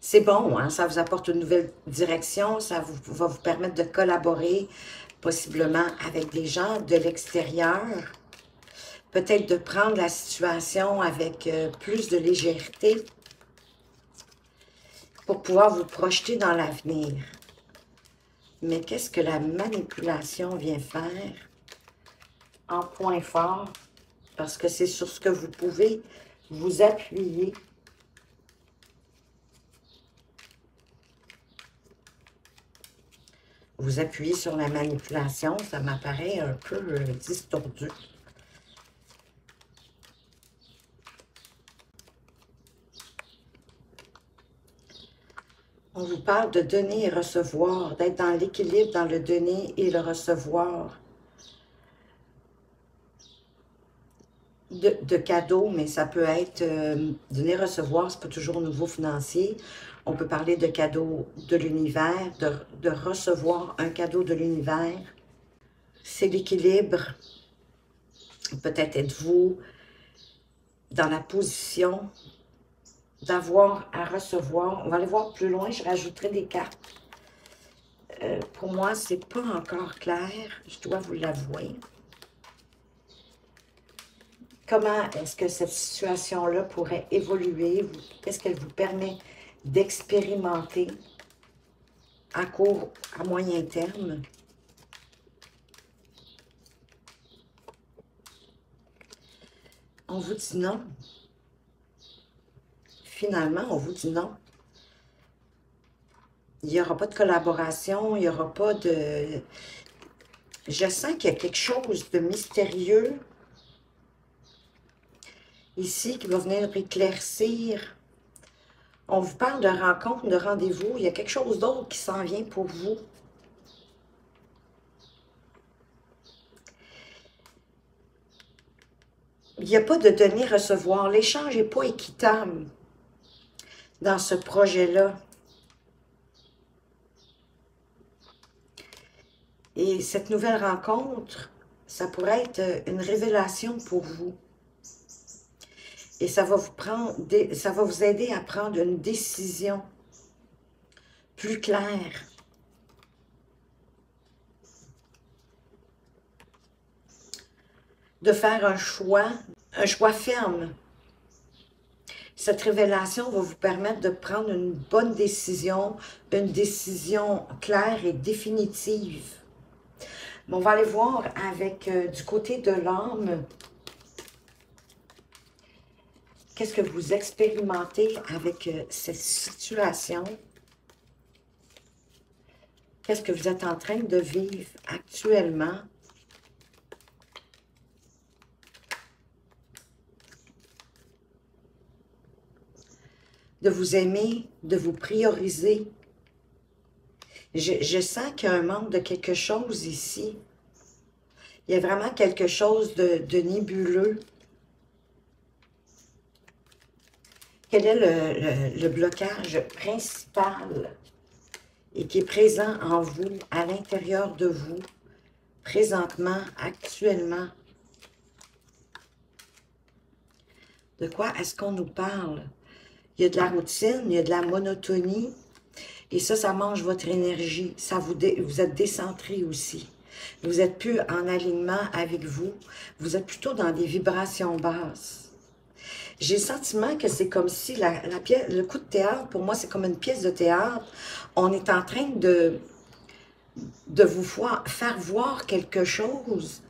c'est bon, hein, ça vous apporte une nouvelle direction, ça va vous permettre de collaborer possiblement avec des gens de l'extérieur. Peut-être de prendre la situation avec plus de légèreté pour pouvoir vous projeter dans l'avenir. Mais qu'est-ce que la manipulation vient faire en point fort? Parce que c'est sur ce que vous pouvez vous appuyer. Vous appuyez sur la manipulation, ça m'apparaît un peu distordu. On vous parle de donner et recevoir, d'être dans l'équilibre dans le donner et le recevoir. De cadeaux, mais ça peut être donner et recevoir, c'est pas toujours au niveau financier. On peut parler de cadeaux de l'univers, de recevoir un cadeau de l'univers. C'est l'équilibre. Peut-être êtes-vous dans la position d'avoir à recevoir. On va aller voir plus loin, je rajouterai des cartes. Pour moi, c'est pas encore clair, je dois vous l'avouer. Comment est-ce que cette situation-là pourrait évoluer? Qu'est-ce qu'elle vous permet d'expérimenter à court, à moyen terme? On vous dit non. finalement, on vous dit non. Il n'y aura pas de collaboration, il n'y aura pas de... Je sens qu'il y a quelque chose de mystérieux ici qui va venir éclaircir. On vous parle de rencontre, de rendez-vous. Il y a quelque chose d'autre qui s'en vient pour vous. Il n'y a pas de donner-recevoir. L'échange n'est pas équitable dans ce projet-là. Et cette nouvelle rencontre, ça pourrait être une révélation pour vous. Et ça va vous aider à prendre une décision plus claire. De faire un choix ferme. Cette révélation va vous permettre de prendre une bonne décision, une décision claire et définitive. On va aller voir avec du côté de l'âme. Qu'est-ce que vous expérimentez avec cette situation? Qu'est-ce que vous êtes en train de vivre actuellement? De vous aimer, de vous prioriser. Je sens qu'il y a un manque de quelque chose ici. Il y a vraiment quelque chose de nébuleux. Quel est le blocage principal et qui est présent en vous, à l'intérieur de vous, présentement, actuellement? De quoi est-ce qu'on nous parle? Il y a de la routine, il y a de la monotonie, et ça mange votre énergie. Vous êtes décentré aussi. Vous n'êtes plus en alignement avec vous. Vous êtes plutôt dans des vibrations basses. J'ai le sentiment que c'est comme si le coup de théâtre, pour moi, c'est comme une pièce de théâtre. On est en train de vous faire voir quelque chose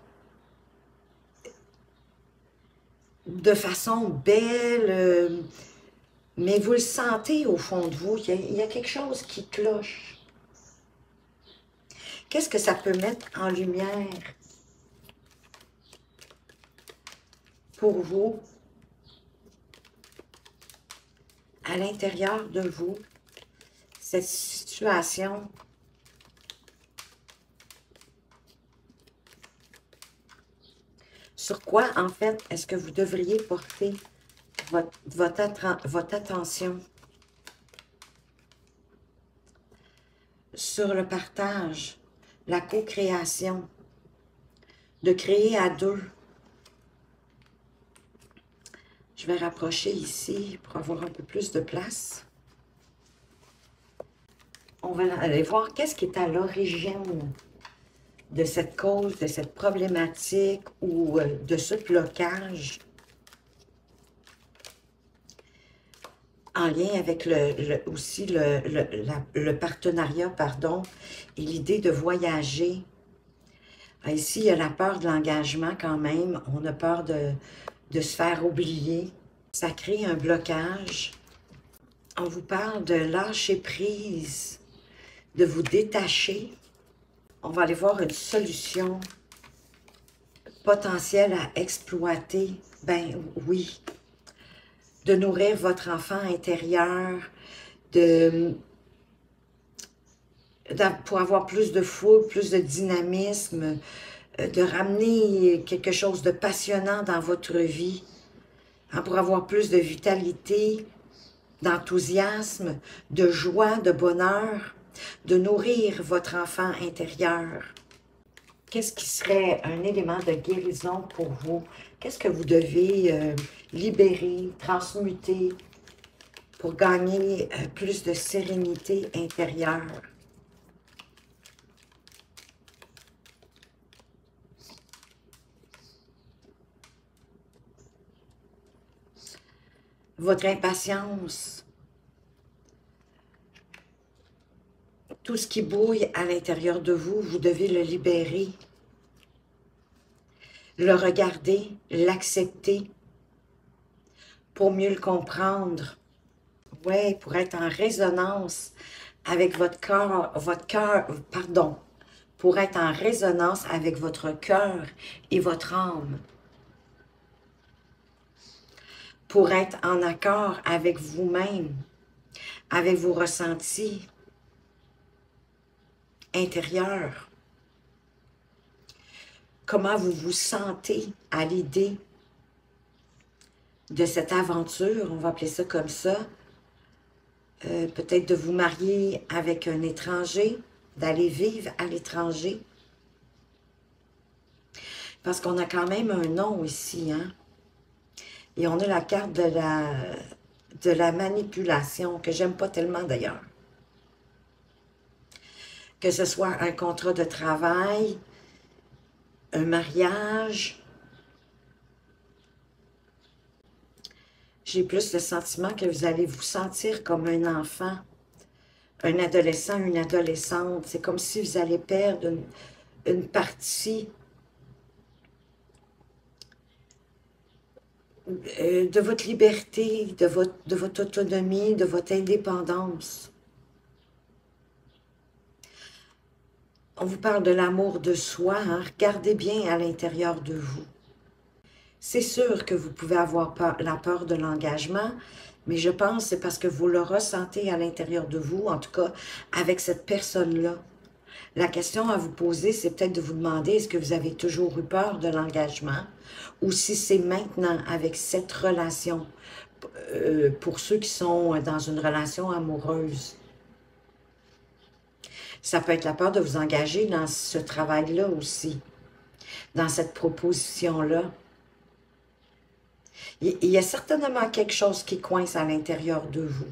de façon belle, mais vous le sentez au fond de vous. Il y a quelque chose qui cloche. Qu'est-ce que ça peut mettre en lumière pour vous? À l'intérieur de vous, cette situation. Sur quoi, en fait, est-ce que vous devriez porter votre attention? Sur le partage, la co-création, de créer à deux. Je vais rapprocher ici pour avoir un peu plus de place. On va aller voir qu'est-ce qui est à l'origine de cette cause, de cette problématique ou de ce blocage en lien avec aussi le partenariat, pardon, et l'idée de voyager. Ici, il y a la peur de l'engagement quand même. On a peur de se faire oublier. Ça crée un blocage. On vous parle de lâcher prise, de vous détacher. On va aller voir une solution potentielle à exploiter. Ben oui. De nourrir votre enfant intérieur, pour avoir plus de fougue, plus de dynamisme, de ramener quelque chose de passionnant dans votre vie, hein, pour avoir plus de vitalité, d'enthousiasme, de joie, de bonheur, de nourrir votre enfant intérieur. Qu'est-ce qui serait un élément de guérison pour vous? Qu'est-ce que vous devez libérer, transmuter pour gagner plus de sérénité intérieure? Votre impatience, tout ce qui bouille à l'intérieur de vous, vous devez le libérer, le regarder, l'accepter pour mieux le comprendre. ouais, pour être en résonance avec votre cœur, pardon, pour être en résonance avec votre cœur et votre âme, pour être en accord avec vous-même, avec vos ressentis intérieurs. Comment vous vous sentez à l'idée de cette aventure, on va appeler ça comme ça, peut-être de vous marier avec un étranger, d'aller vivre à l'étranger. Parce qu'on a quand même un nom ici, hein? Et on a la carte de la manipulation, que j'aime pas tellement d'ailleurs. Que ce soit un contrat de travail, un mariage. J'ai plus le sentiment que vous allez vous sentir comme un enfant, un adolescent, une adolescente. C'est comme si vous allez perdre une partie de votre liberté, de votre autonomie, de votre indépendance. On vous parle de l'amour de soi, hein? Regardez bien à l'intérieur de vous. C'est sûr que vous pouvez avoir la peur de l'engagement, mais je pense que c'est parce que vous le ressentez à l'intérieur de vous, en tout cas avec cette personne-là. La question à vous poser, c'est peut-être de vous demander, est-ce que vous avez toujours eu peur de l'engagement ou si c'est maintenant avec cette relation, pour ceux qui sont dans une relation amoureuse. Ça peut être la peur de vous engager dans ce travail-là aussi, dans cette proposition-là. Il y a certainement quelque chose qui coince à l'intérieur de vous.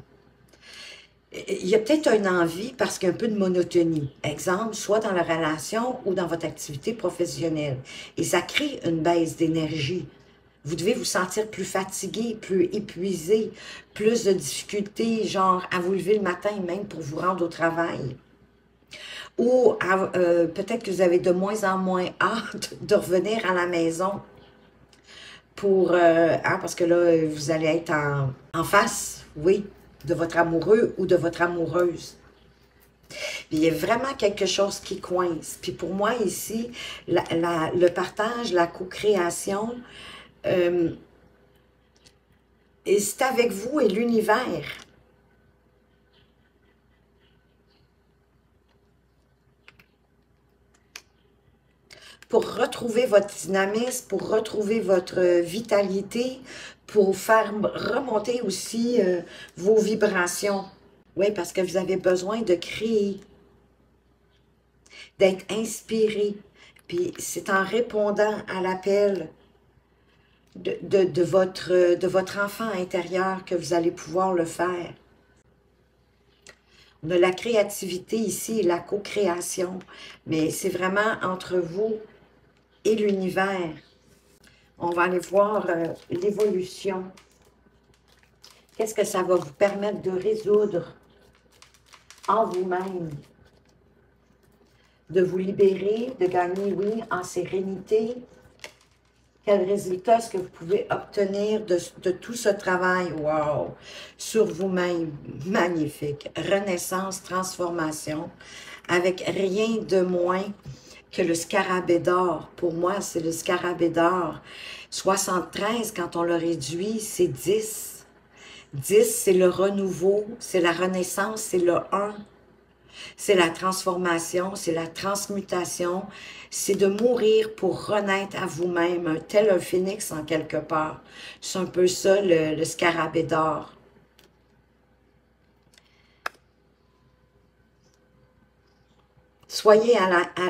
Il y a peut-être une envie parce qu'il y a un peu de monotonie. Exemple, soit dans la relation ou dans votre activité professionnelle. Et ça crée une baisse d'énergie. Vous devez vous sentir plus fatigué, plus épuisé, plus de difficultés, genre à vous lever le matin même pour vous rendre au travail. Ou peut-être que vous avez de moins en moins hâte de revenir à la maison pour, parce que là, vous allez être en face, oui, de votre amoureux ou de votre amoureuse. Puis il y a vraiment quelque chose qui coince. Puis pour moi, ici, le partage, la co-création, c'est avec vous et l'univers. Pour retrouver votre dynamisme, pour retrouver votre vitalité, pour faire remonter aussi vos vibrations. Oui, parce que vous avez besoin de créer, d'être inspiré. Puis c'est en répondant à l'appel de votre enfant intérieur que vous allez pouvoir le faire. On a la créativité ici et la co-création, mais c'est vraiment entre vous et l'univers. On va aller voir l'évolution. Qu'est-ce que ça va vous permettre de résoudre en vous-même? De vous libérer, de gagner, oui, en sérénité. Quel résultat est-ce que vous pouvez obtenir de tout ce travail? Wow! Sur vous-même. Magnifique. Renaissance, transformation, avec rien de moins que le scarabée d'or. Pour moi, c'est le scarabée d'or. 73, quand on le réduit, c'est 10. 10, c'est le renouveau, c'est la renaissance, c'est le 1. C'est la transformation, c'est la transmutation, c'est de mourir pour renaître à vous-même, tel un phénix en quelque part. C'est un peu ça, le scarabée d'or. Soyez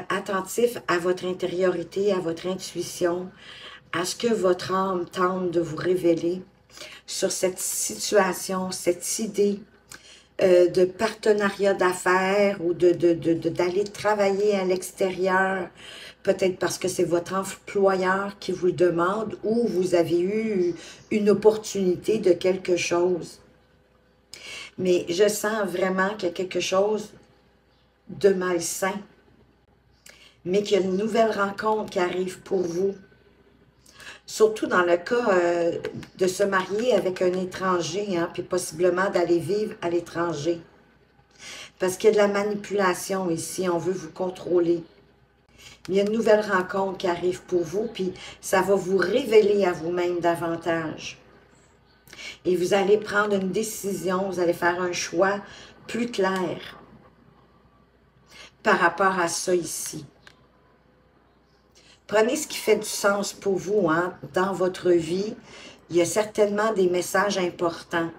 attentif à votre intériorité, à votre intuition, à ce que votre âme tente de vous révéler sur cette situation, cette idée de partenariat d'affaires ou d'aller travailler à l'extérieur, peut-être parce que c'est votre employeur qui vous le demande ou vous avez eu une opportunité de quelque chose. Mais je sens vraiment qu'il y a quelque chose de malsain, mais qu'il y a une nouvelle rencontre qui arrive pour vous. Surtout dans le cas de se marier avec un étranger, hein, puis possiblement d'aller vivre à l'étranger. Parce qu'il y a de la manipulation ici, on veut vous contrôler. Il y a une nouvelle rencontre qui arrive pour vous, puis ça va vous révéler à vous-même davantage. Et vous allez prendre une décision, vous allez faire un choix plus clair par rapport à ça ici. Prenez ce qui fait du sens pour vous, hein, dans votre vie. Il y a certainement des messages importants.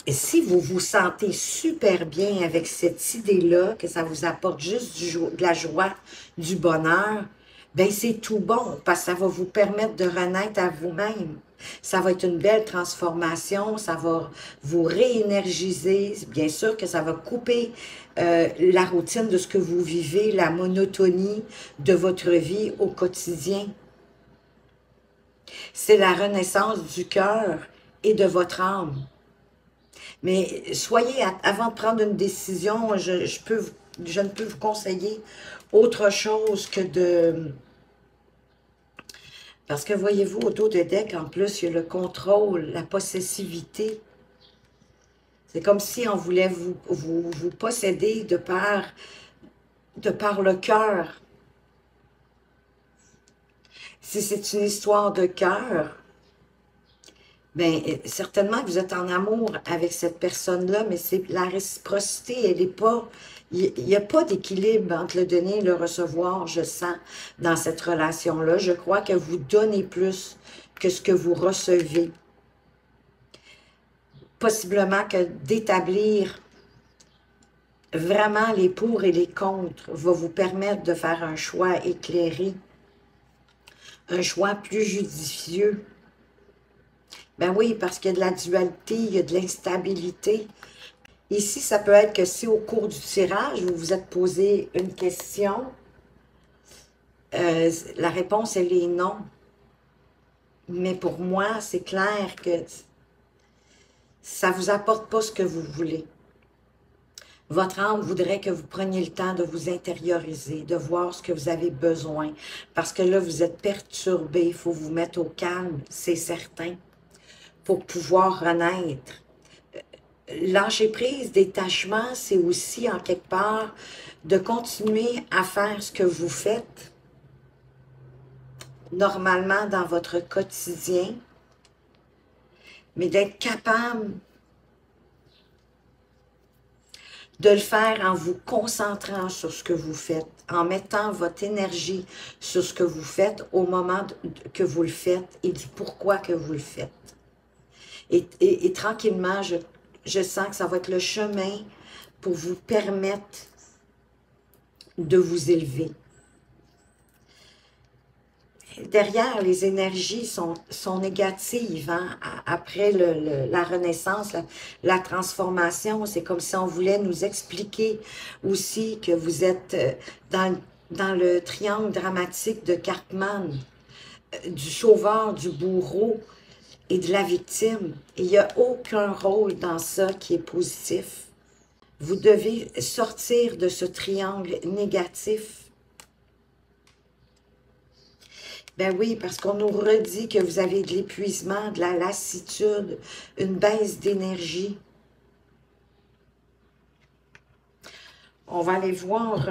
Et si vous vous sentez super bien avec cette idée-là, que ça vous apporte juste de la joie, du bonheur, ben c'est tout bon, parce que ça va vous permettre de renaître à vous-même. Ça va être une belle transformation, ça va vous réénergiser. Bien sûr que ça va couper la routine de ce que vous vivez, la monotonie de votre vie au quotidien. C'est la renaissance du cœur et de votre âme. Mais soyez, avant de prendre une décision, je ne peux vous conseiller autre chose que de... Parce que voyez-vous, au dos de deck, en plus, il y a le contrôle, la possessivité. C'est comme si on voulait vous posséder de par le cœur. Si c'est une histoire de cœur, bien, certainement que vous êtes en amour avec cette personne-là, mais c'est la réciprocité, elle n'est pas... Il n'y a pas d'équilibre entre le donner et le recevoir, je sens, dans cette relation-là. Je crois que vous donnez plus que ce que vous recevez. Possiblement que d'établir vraiment les pour et les contre va vous permettre de faire un choix éclairé, un choix plus judicieux. Ben oui, parce qu'il y a de la dualité, il y a de l'instabilité. Ici, ça peut être que si au cours du tirage, vous vous êtes posé une question, la réponse, elle est non. Mais pour moi, c'est clair que ça ne vous apporte pas ce que vous voulez. Votre âme voudrait que vous preniez le temps de vous intérioriser, de voir ce que vous avez besoin. Parce que là, vous êtes perturbé, il faut vous mettre au calme, c'est certain, pour pouvoir renaître. Lâcher prise, détachement, c'est aussi en quelque part de continuer à faire ce que vous faites normalement dans votre quotidien, mais d'être capable de le faire en vous concentrant sur ce que vous faites, en mettant votre énergie sur ce que vous faites au moment que vous le faites et du pourquoi que vous le faites. Et tranquillement, je sens que ça va être le chemin pour vous permettre de vous élever. Derrière, les énergies sont négatives. Hein? Après la renaissance, la transformation, c'est comme si on voulait nous expliquer aussi que vous êtes dans le triangle dramatique de Cartman, du sauveur, du bourreau et de la victime. Et il n'y a aucun rôle dans ça qui est positif. Vous devez sortir de ce triangle négatif. Ben oui, parce qu'on nous redit que vous avez de l'épuisement, de la lassitude, une baisse d'énergie. On va aller voir,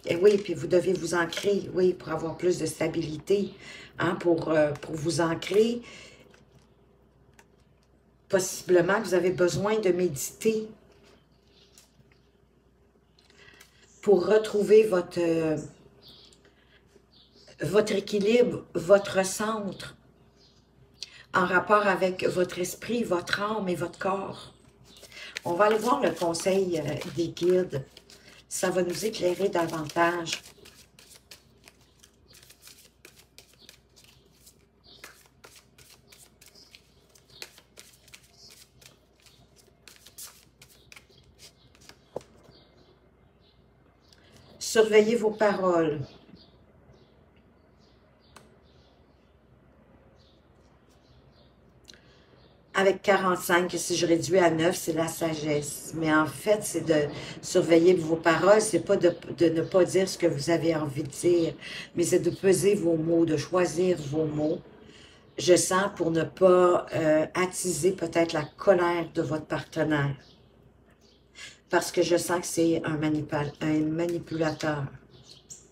et oui, puis vous devez vous ancrer, oui, pour avoir plus de stabilité, hein, pour vous ancrer. Possiblement que vous avez besoin de méditer pour retrouver votre équilibre, votre centre, en rapport avec votre esprit, votre âme et votre corps. On va aller voir le conseil des guides. Ça va nous éclairer davantage. Surveillez vos paroles. Avec 45, si je réduis à 9, c'est la sagesse. Mais en fait, c'est de surveiller vos paroles, c'est pas de ne pas dire ce que vous avez envie de dire, mais c'est de peser vos mots, de choisir vos mots. Je sens pour ne pas attiser peut-être la colère de votre partenaire. Parce que je sens que c'est un manipulateur.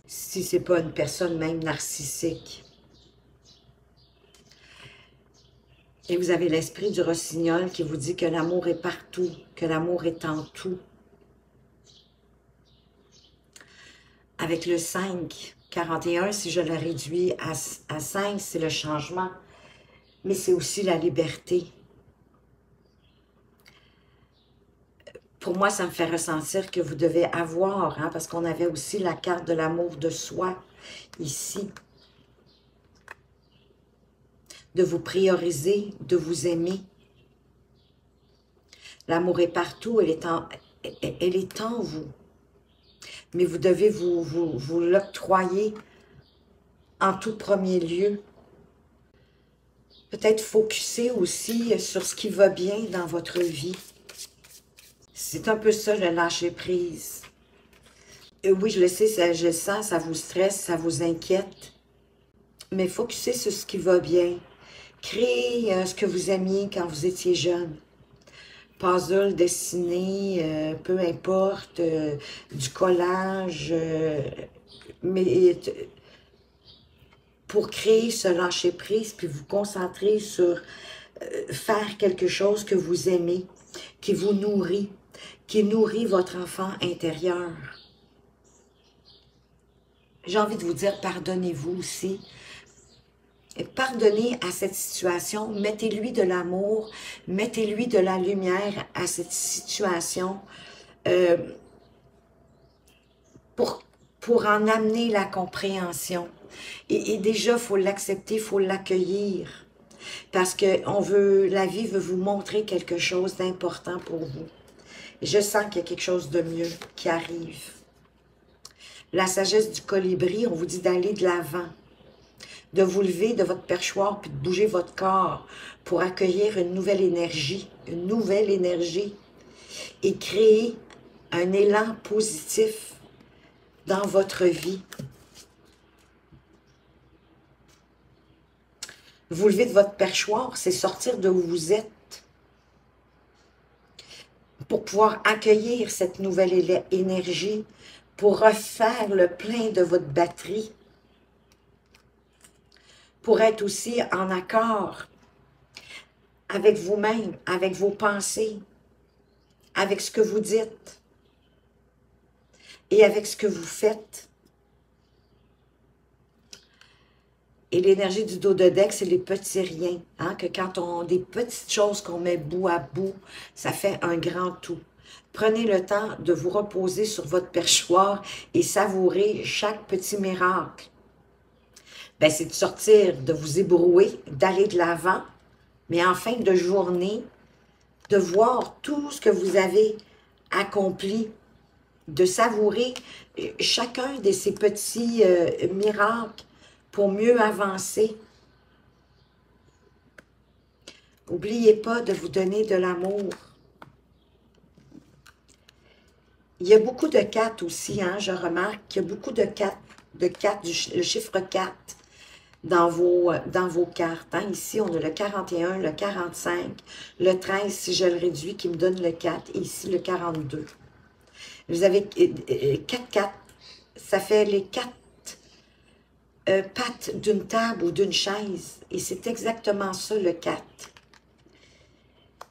Si c'est pas une personne même narcissique. Et vous avez l'esprit du rossignol qui vous dit que l'amour est partout, que l'amour est en tout. Avec le 5, 41, si je le réduis à 5, c'est le changement, mais c'est aussi la liberté. Pour moi, ça me fait ressentir que vous devez avoir, hein, parce qu'on avait aussi la carte de l'amour de soi ici. De vous prioriser, de vous aimer. L'amour est partout, elle est en vous. Mais vous devez vous l'octroyer en tout premier lieu. Peut-être focuser aussi sur ce qui va bien dans votre vie. C'est un peu ça, le lâcher-prise. Oui, je le sais, je sens, ça vous stresse, ça vous inquiète. Mais focuser sur ce qui va bien. Créez ce que vous aimiez quand vous étiez jeune. Puzzle, dessiner, peu importe, du collage, mais pour créer ce lâcher-prise, puis vous concentrer sur faire quelque chose que vous aimez, qui vous nourrit, qui nourrit votre enfant intérieur. J'ai envie de vous dire, pardonnez-vous aussi. Pardonnez à cette situation, mettez-lui de l'amour, mettez-lui de la lumière à cette situation pour en amener la compréhension. Et déjà, il faut l'accepter, il faut l'accueillir. Parce que la vie veut vous montrer quelque chose d'important pour vous. Je sens qu'il y a quelque chose de mieux qui arrive. La sagesse du colibri, on vous dit d'aller de l'avant. De vous lever de votre perchoir puis de bouger votre corps pour accueillir une nouvelle énergie et créer un élan positif dans votre vie. Vous lever de votre perchoir, c'est sortir de où vous êtes pour pouvoir accueillir cette nouvelle énergie, pour refaire le plein de votre batterie, pour être aussi en accord avec vous-même, avec vos pensées, avec ce que vous dites et avec ce que vous faites. Et l'énergie du dos de deck, c'est les petits riens, hein, que quand on des petites choses qu'on met bout à bout, ça fait un grand tout. Prenez le temps de vous reposer sur votre perchoir et savourer chaque petit miracle. Ben, c'est de sortir, de vous ébrouer, d'aller de l'avant, mais en fin de journée, de voir tout ce que vous avez accompli, de savourer chacun de ces petits miracles pour mieux avancer. N'oubliez pas de vous donner de l'amour. Il y a beaucoup de 4 aussi, hein, je remarque qu'il y a beaucoup de 4, le chiffre 4 dans vos cartes. Hein. Ici, on a le 41, le 45, le 13, si je le réduis, qui me donne le 4, et ici, le 42. Vous avez 4, ça fait les 4 pattes d'une table ou d'une chaise, et c'est exactement ça, le 4.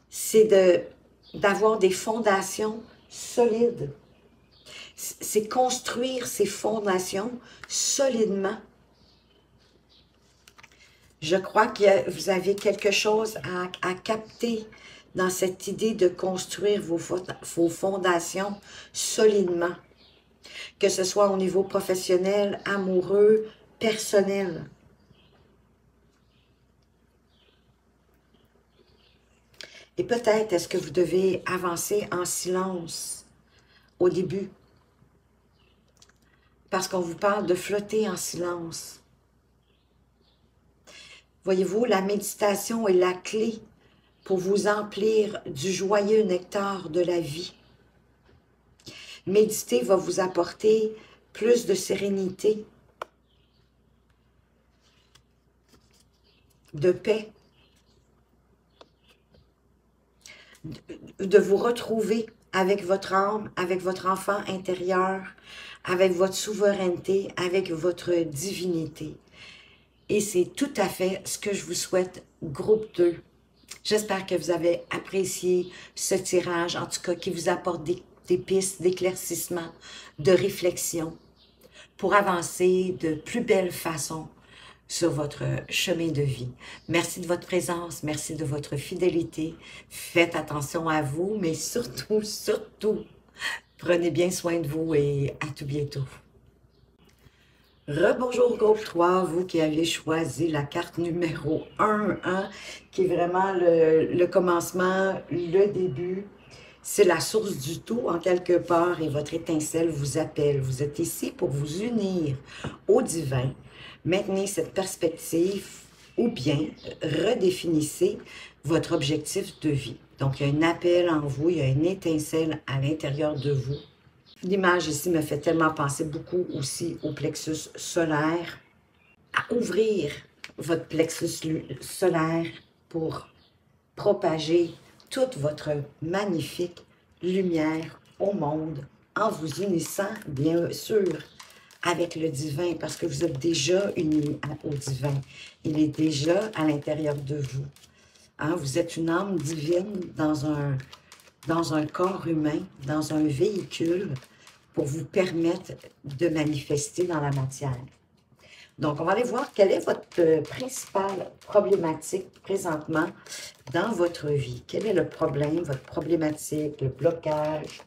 C'est d'avoir des fondations solides. C'est construire ces fondations solidement. Je crois que vous avez quelque chose à capter dans cette idée de construire vos fondations solidement. Que ce soit au niveau professionnel, amoureux, personnel. Et peut-être est-ce que vous devez avancer en silence au début. Parce qu'on vous parle de flotter en silence. Voyez-vous, la méditation est la clé pour vous emplir du joyeux nectar de la vie. Méditer va vous apporter plus de sérénité, de paix, de vous retrouver avec votre âme, avec votre enfant intérieur, avec votre souveraineté, avec votre divinité. Et c'est tout à fait ce que je vous souhaite, groupe 2. J'espère que vous avez apprécié ce tirage, en tout cas qui vous apporte des pistes d'éclaircissement, de réflexion, pour avancer de plus belle façon sur votre chemin de vie. Merci de votre présence, merci de votre fidélité. Faites attention à vous, mais surtout, surtout, prenez bien soin de vous et à tout bientôt. Rebonjour groupe 3, vous qui avez choisi la carte numéro 1, hein, qui est vraiment le commencement, le début. C'est la source du tout en quelque part et votre étincelle vous appelle. Vous êtes ici pour vous unir au divin. Maintenez cette perspective ou bien redéfinissez votre objectif de vie. Donc, il y a un appel en vous, il y a une étincelle à l'intérieur de vous. L'image ici me fait tellement penser beaucoup aussi au plexus solaire, à ouvrir votre plexus solaire pour propager toute votre magnifique lumière au monde en vous unissant, bien sûr, avec le divin, parce que vous êtes déjà unis au divin. Il est déjà à l'intérieur de vous. Hein? Vous êtes une âme divine dans un corps humain, dans un véhicule, pour vous permettre de manifester dans la matière. Donc, on va aller voir quelle est votre principale problématique présentement dans votre vie. Quel est le problème, votre problématique, le blocage,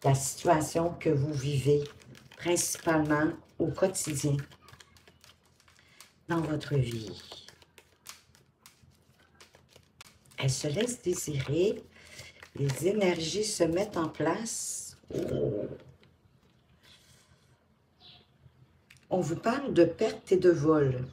la situation que vous vivez principalement au quotidien dans votre vie. Elle se laisse désirer. Les énergies se mettent en place. Oh. On vous parle de perte et de vol.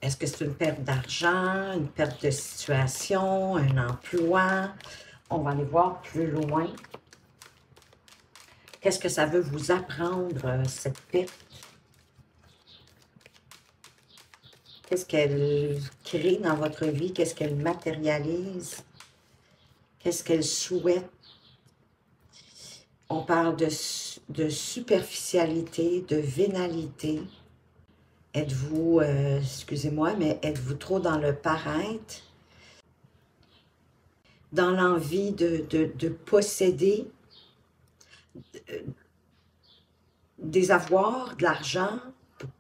Est-ce que c'est une perte d'argent, une perte de situation, un emploi? On va aller voir plus loin. Qu'est-ce que ça veut vous apprendre, cette perte? Qu'est-ce qu'elle crée dans votre vie? Qu'est-ce qu'elle matérialise? Qu'est-ce qu'elle souhaite? On parle de superficialité, de vénalité. Êtes-vous, excusez-moi, mais êtes-vous trop dans le paraître? Dans l'envie de posséder des avoirs, de l'argent,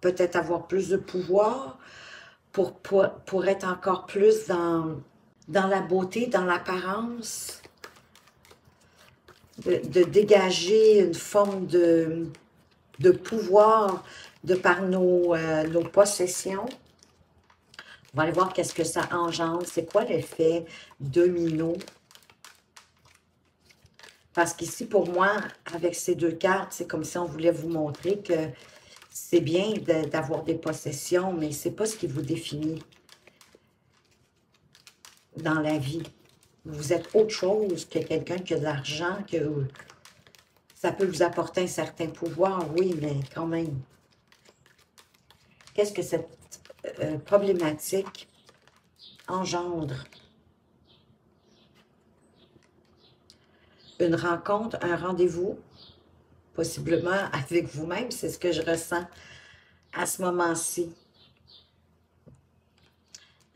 peut-être avoir plus de pouvoir, pour être encore plus dans la beauté, dans l'apparence, de dégager une forme de pouvoir de par nos possessions. On va aller voir qu'est-ce que ça engendre. C'est quoi l'effet domino? Parce qu'ici, pour moi, avec ces deux cartes, c'est comme si on voulait vous montrer que c'est bien d'avoir des possessions, mais ce n'est pas ce qui vous définit dans la vie. Vous êtes autre chose que quelqu'un qui a de l'argent, que ça peut vous apporter un certain pouvoir, oui, mais quand même. Qu'est-ce que cette problématique engendre? Une rencontre, un rendez-vous, possiblement avec vous-même, c'est ce que je ressens à ce moment-ci.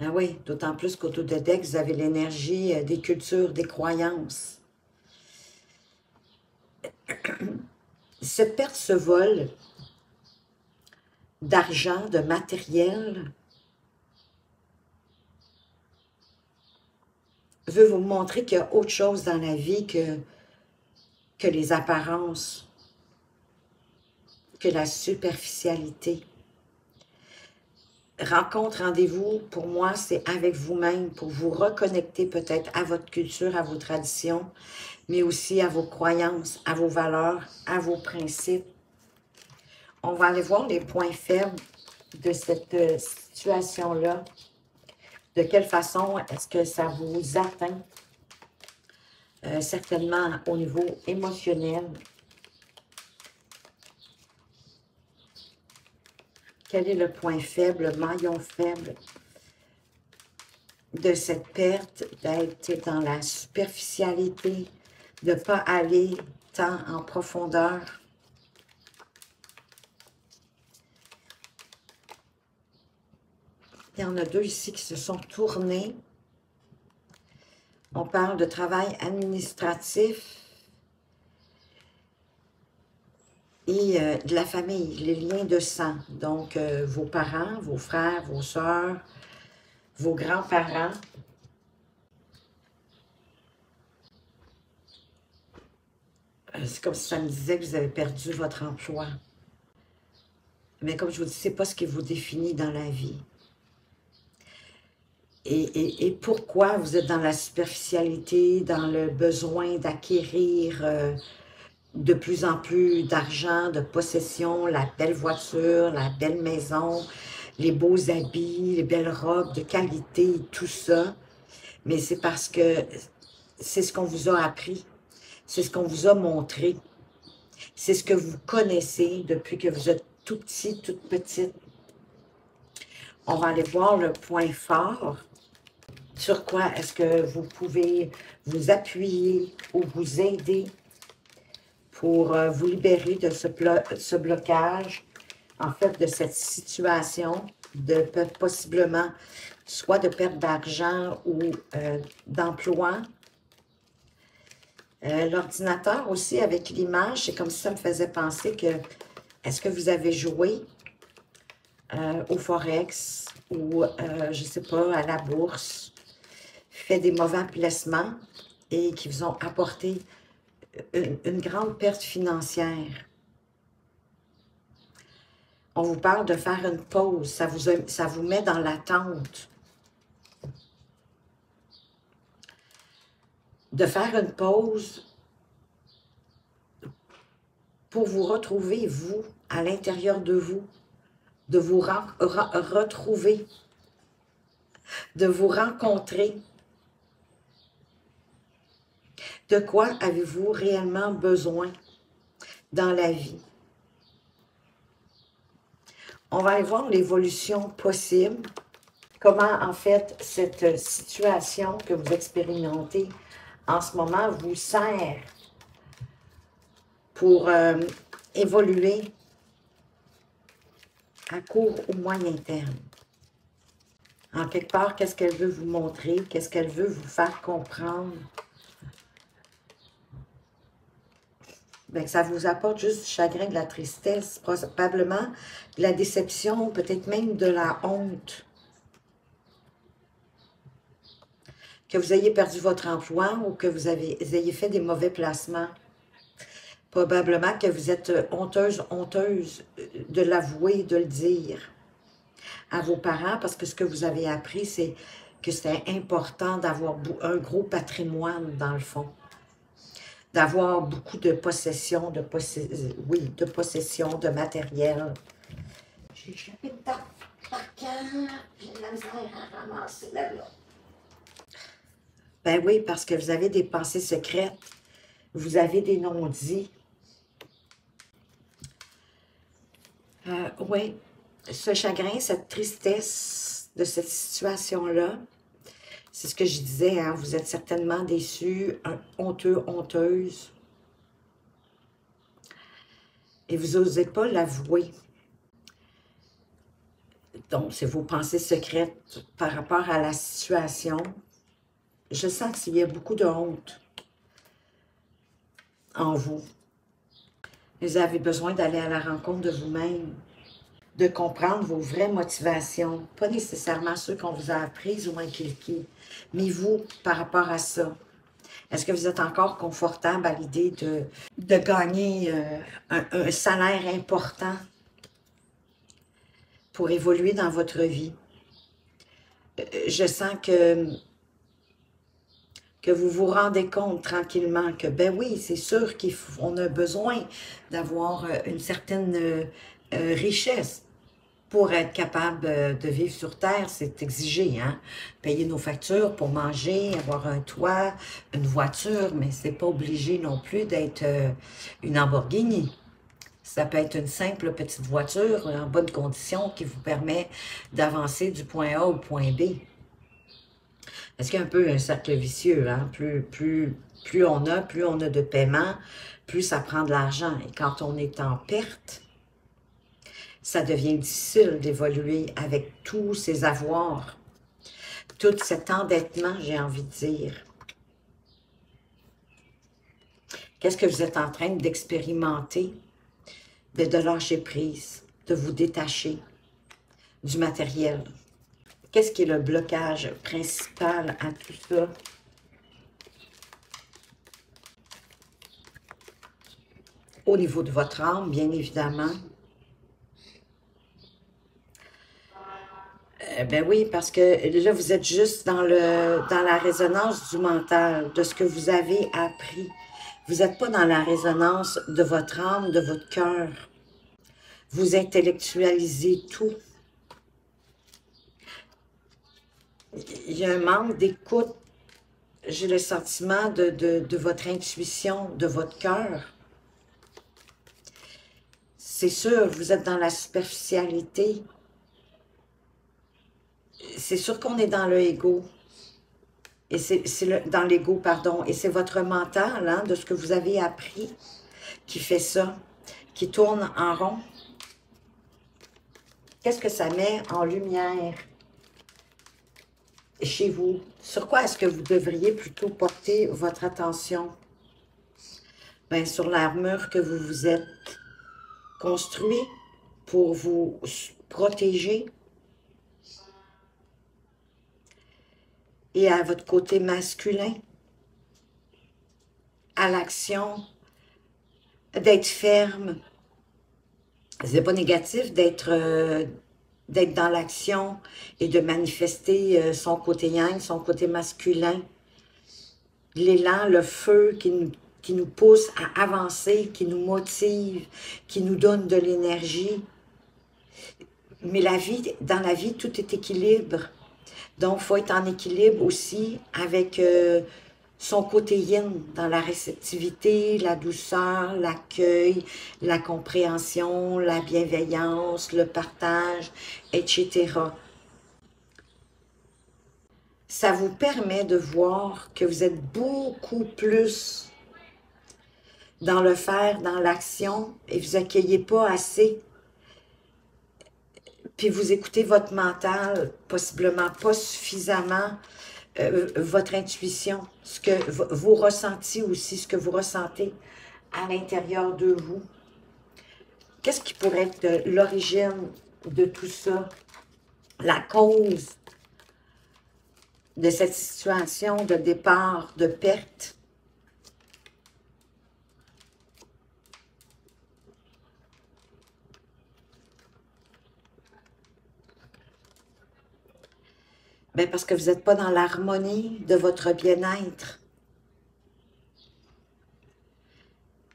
Ah oui, d'autant plus qu'autour de deck, vous avez l'énergie des cultures, des croyances. Cette perte, ce vol d'argent, de matériel, veut vous montrer qu'il y a autre chose dans la vie que les apparences, que la superficialité. Rencontre, rendez-vous, pour moi, c'est avec vous-même, pour vous reconnecter peut-être à votre culture, à vos traditions, mais aussi à vos croyances, à vos valeurs, à vos principes. On va aller voir les points faibles de cette situation-là. De quelle façon est-ce que ça vous atteint? Certainement au niveau émotionnel. Quel est le point faible, le maillon faible de cette perte, d'être dans la superficialité, de ne pas aller tant en profondeur? Il y en a deux ici qui se sont tournés. On parle de travail administratif et de la famille, les liens de sang. Donc, vos parents, vos frères, vos sœurs, vos grands-parents. C'est comme si ça me disait que vous avez perdu votre emploi. Mais comme je vous dis, ce n'est pas ce qui vous définit dans la vie. Et pourquoi vous êtes dans la superficialité, dans le besoin d'acquérir de plus en plus d'argent, de possession, la belle voiture, la belle maison, les beaux habits, les belles robes de qualité, tout ça. Mais c'est parce que c'est ce qu'on vous a appris, c'est ce qu'on vous a montré, c'est ce que vous connaissez depuis que vous êtes tout petit, toute petite. On va aller voir le point fort. Sur quoi est-ce que vous pouvez vous appuyer ou vous aider pour vous libérer de ce blocage, en fait, de cette situation, de possiblement soit de perte d'argent ou d'emploi. L'ordinateur aussi, avec l'image, c'est comme si ça me faisait penser que, est-ce que vous avez joué au Forex ou, je ne sais pas, à la bourse, fait des mauvais placements et qui vous ont apporté une grande perte financière. On vous parle de faire une pause, ça vous met dans l'attente. De faire une pause pour vous retrouver, vous, à l'intérieur de vous, de vous retrouver, de vous rencontrer. De quoi avez-vous réellement besoin dans la vie? On va aller voir l'évolution possible. Comment, en fait, cette situation que vous expérimentez en ce moment vous sert pour évoluer à court ou moyen terme. En quelque part, qu'est-ce qu'elle veut vous montrer? Qu'est-ce qu'elle veut vous faire comprendre? Bien, ça vous apporte juste du chagrin, de la tristesse, probablement de la déception, peut-être même de la honte. Que vous ayez perdu votre emploi ou que vous ayez fait des mauvais placements. Probablement que vous êtes honteuse de l'avouer, de le dire à vos parents, parce que ce que vous avez appris, c'est que c'était important d'avoir un gros patrimoine dans le fond. D'avoir beaucoup de possessions, de possession, de matériel. J'ai échappé de par cœur, j'ai de la misère à ramasser là-là. Ben oui, parce que vous avez des pensées secrètes, vous avez des non-dits. Oui, ce chagrin, cette tristesse de cette situation-là, c'est ce que je disais, hein, vous êtes certainement déçus, honteux, honteuse. Et vous n'osez pas l'avouer. Donc, c'est vos pensées secrètes par rapport à la situation. Je sens qu'il y a beaucoup de honte en vous. Vous avez besoin d'aller à la rencontre de vous-même, de comprendre vos vraies motivations, pas nécessairement ceux qu'on vous a apprises ou inculquées, mais vous, par rapport à ça. Est-ce que vous êtes encore confortable à l'idée de gagner un salaire important pour évoluer dans votre vie? Je sens que vous vous rendez compte tranquillement que, ben oui, c'est sûr qu'on a besoin d'avoir une certaine richesse. Pour être capable de vivre sur Terre, c'est exigé, hein? Payer nos factures pour manger, avoir un toit, une voiture, mais c'est pas obligé non plus d'être une Lamborghini. Ça peut être une simple petite voiture en bonne condition qui vous permet d'avancer du point A au point B. Est-ce qu'il y a un peu un cercle vicieux, hein? Plus on a de paiement, plus ça prend de l'argent. Et quand on est en perte, ça devient difficile d'évoluer avec tous ces avoirs, tout cet endettement, j'ai envie de dire. Qu'est-ce que vous êtes en train d'expérimenter? De lâcher prise, de vous détacher du matériel. Qu'est-ce qui est le blocage principal à tout ça? Au niveau de votre âme, bien évidemment. Ben oui, parce que là, vous êtes juste dans la résonance du mental, de ce que vous avez appris. Vous n'êtes pas dans la résonance de votre âme, de votre cœur. Vous intellectualisez tout. Il y a un manque d'écoute. J'ai le sentiment de votre intuition, de votre cœur. C'est sûr, vous êtes dans la superficialité. C'est sûr qu'on est dans le ego. Et c'est dans l'ego, pardon. Et c'est votre mental, hein, de ce que vous avez appris, qui fait ça, qui tourne en rond. Qu'est-ce que ça met en lumière chez vous? Sur quoi est-ce que vous devriez plutôt porter votre attention? Bien, sur l'armure que vous vous êtes construit pour vous protéger. Et à votre côté masculin, à l'action, d'être ferme. C'est pas négatif d'être dans l'action et de manifester son côté yang, son côté masculin. L'élan, le feu qui nous pousse à avancer, qui nous motive, qui nous donne de l'énergie. Mais dans la vie, tout est équilibre. Donc, il faut être en équilibre aussi avec son côté yin, dans la réceptivité, la douceur, l'accueil, la compréhension, la bienveillance, le partage, etc. Ça vous permet de voir que vous êtes beaucoup plus dans le faire, dans l'action, et vous accueillez pas assez. Puis vous écoutez votre mental, possiblement pas suffisamment, votre intuition, ce que vos ressentis aussi, ce que vous ressentez à l'intérieur de vous. Qu'est-ce qui pourrait être l'origine de tout ça? La cause de cette situation de départ, de perte? Bien, parce que vous n'êtes pas dans l'harmonie de votre bien-être.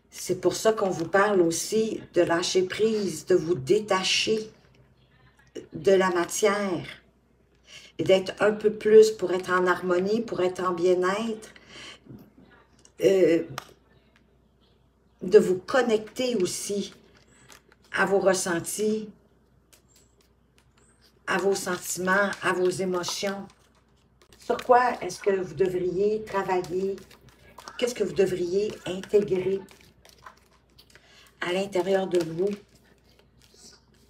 C'est pour ça qu'on vous parle aussi de lâcher prise, de vous détacher de la matière et d'être un peu plus pour être en harmonie, pour être en bien-être, de vous connecter aussi à vos ressentis, à vos sentiments, à vos émotions. Sur quoi est-ce que vous devriez travailler? Qu'est-ce que vous devriez intégrer à l'intérieur de vous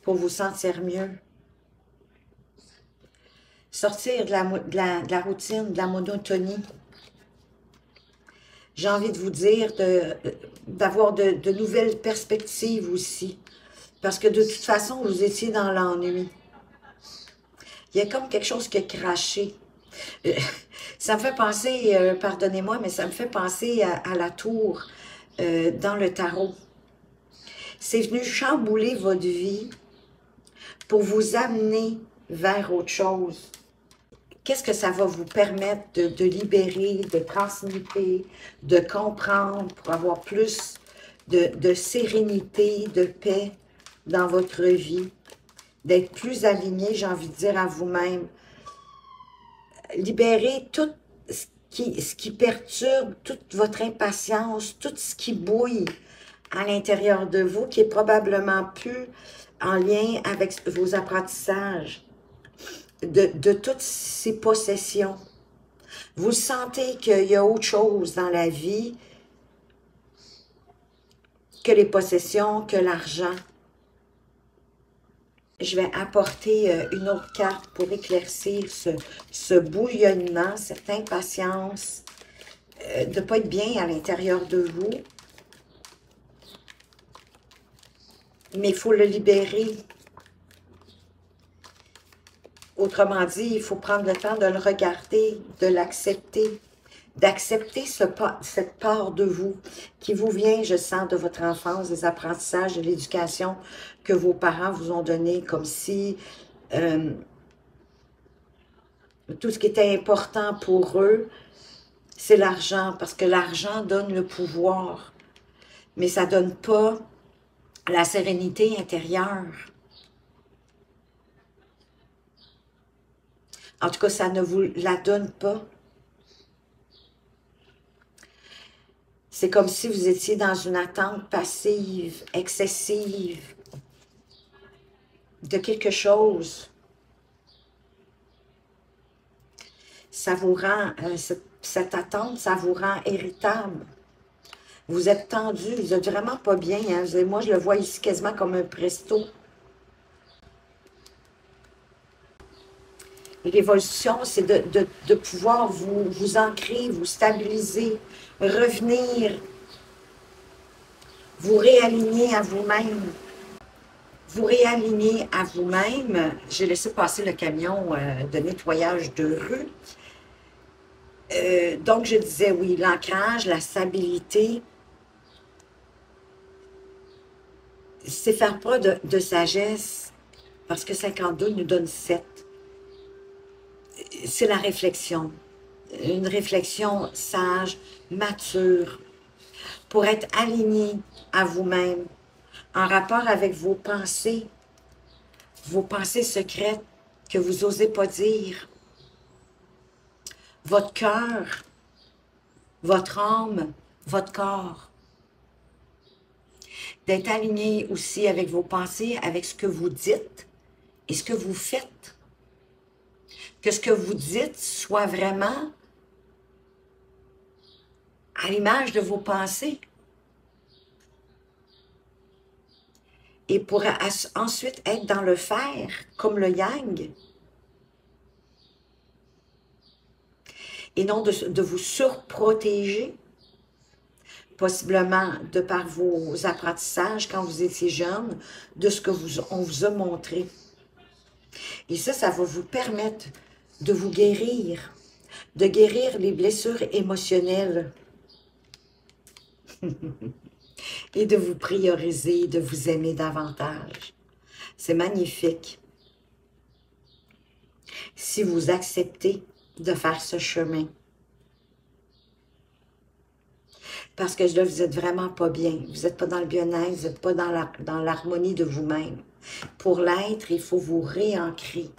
pour vous sentir mieux? Sortir de la routine, de la monotonie. J'ai envie de vous dire d'avoir de nouvelles perspectives aussi. Parce que de toute façon, vous étiez dans l'ennui. Il y a comme quelque chose qui a craché. Ça me fait penser, pardonnez-moi, mais ça me fait penser à la tour dans le tarot. C'est venu chambouler votre vie pour vous amener vers autre chose. Qu'est-ce que ça va vous permettre de libérer, de transmuter, de comprendre pour avoir plus de sérénité, de paix dans votre vie, d'être plus aligné, j'ai envie de dire, à vous-même. Libérez tout ce qui perturbe, toute votre impatience, tout ce qui bouille à l'intérieur de vous, qui est probablement plus en lien avec vos apprentissages, de toutes ces possessions. Vous sentez qu'il y a autre chose dans la vie que les possessions, que l'argent. Je vais apporter une autre carte pour éclaircir ce bouillonnement, cette impatience de ne pas être bien à l'intérieur de vous. Mais il faut le libérer. Autrement dit, il faut prendre le temps de le regarder, de l'accepter, d'accepter cette part de vous qui vous vient, je sens, de votre enfance, des apprentissages, de l'éducation que vos parents vous ont donné, comme si tout ce qui était important pour eux, c'est l'argent, parce que l'argent donne le pouvoir, mais ça ne donne pas la sérénité intérieure. En tout cas, ça ne vous la donne pas. C'est comme si vous étiez dans une attente passive, excessive, de quelque chose. Ça vous rend, cette attente, ça vous rend irritable. Vous êtes tendu, vous n'êtes vraiment pas bien. Hein? Moi, je le vois ici quasiment comme un presto. L'évolution, c'est de pouvoir vous ancrer, vous stabiliser, revenir, vous réaligner à vous-même. Vous réaligner à vous-même. J'ai laissé passer le camion de nettoyage de rue. Donc, je disais, oui, l'ancrage, la stabilité, c'est faire preuve de sagesse, parce que 52 nous donne 7. C'est la réflexion. Une réflexion sage, mature, pour être aligné à vous-même, en rapport avec vos pensées secrètes que vous n'osez pas dire, votre cœur, votre âme, votre corps. D'être aligné aussi avec vos pensées, avec ce que vous dites et ce que vous faites. Que ce que vous dites soit vraiment à l'image de vos pensées. Et pour ensuite être dans le faire, comme le yang. Et non de vous surprotéger, possiblement de par vos apprentissages quand vous étiez jeune, de ce que on vous a montré. Et ça va vous permettre de vous guérir, de guérir les blessures émotionnelles et de vous prioriser, de vous aimer davantage. C'est magnifique. Si vous acceptez de faire ce chemin. Parce que là, vous n'êtes vraiment pas bien. Vous n'êtes pas dans le bien-être, vous n'êtes pas dans l'harmonie de vous-même. Pour l'être, il faut vous réancrer.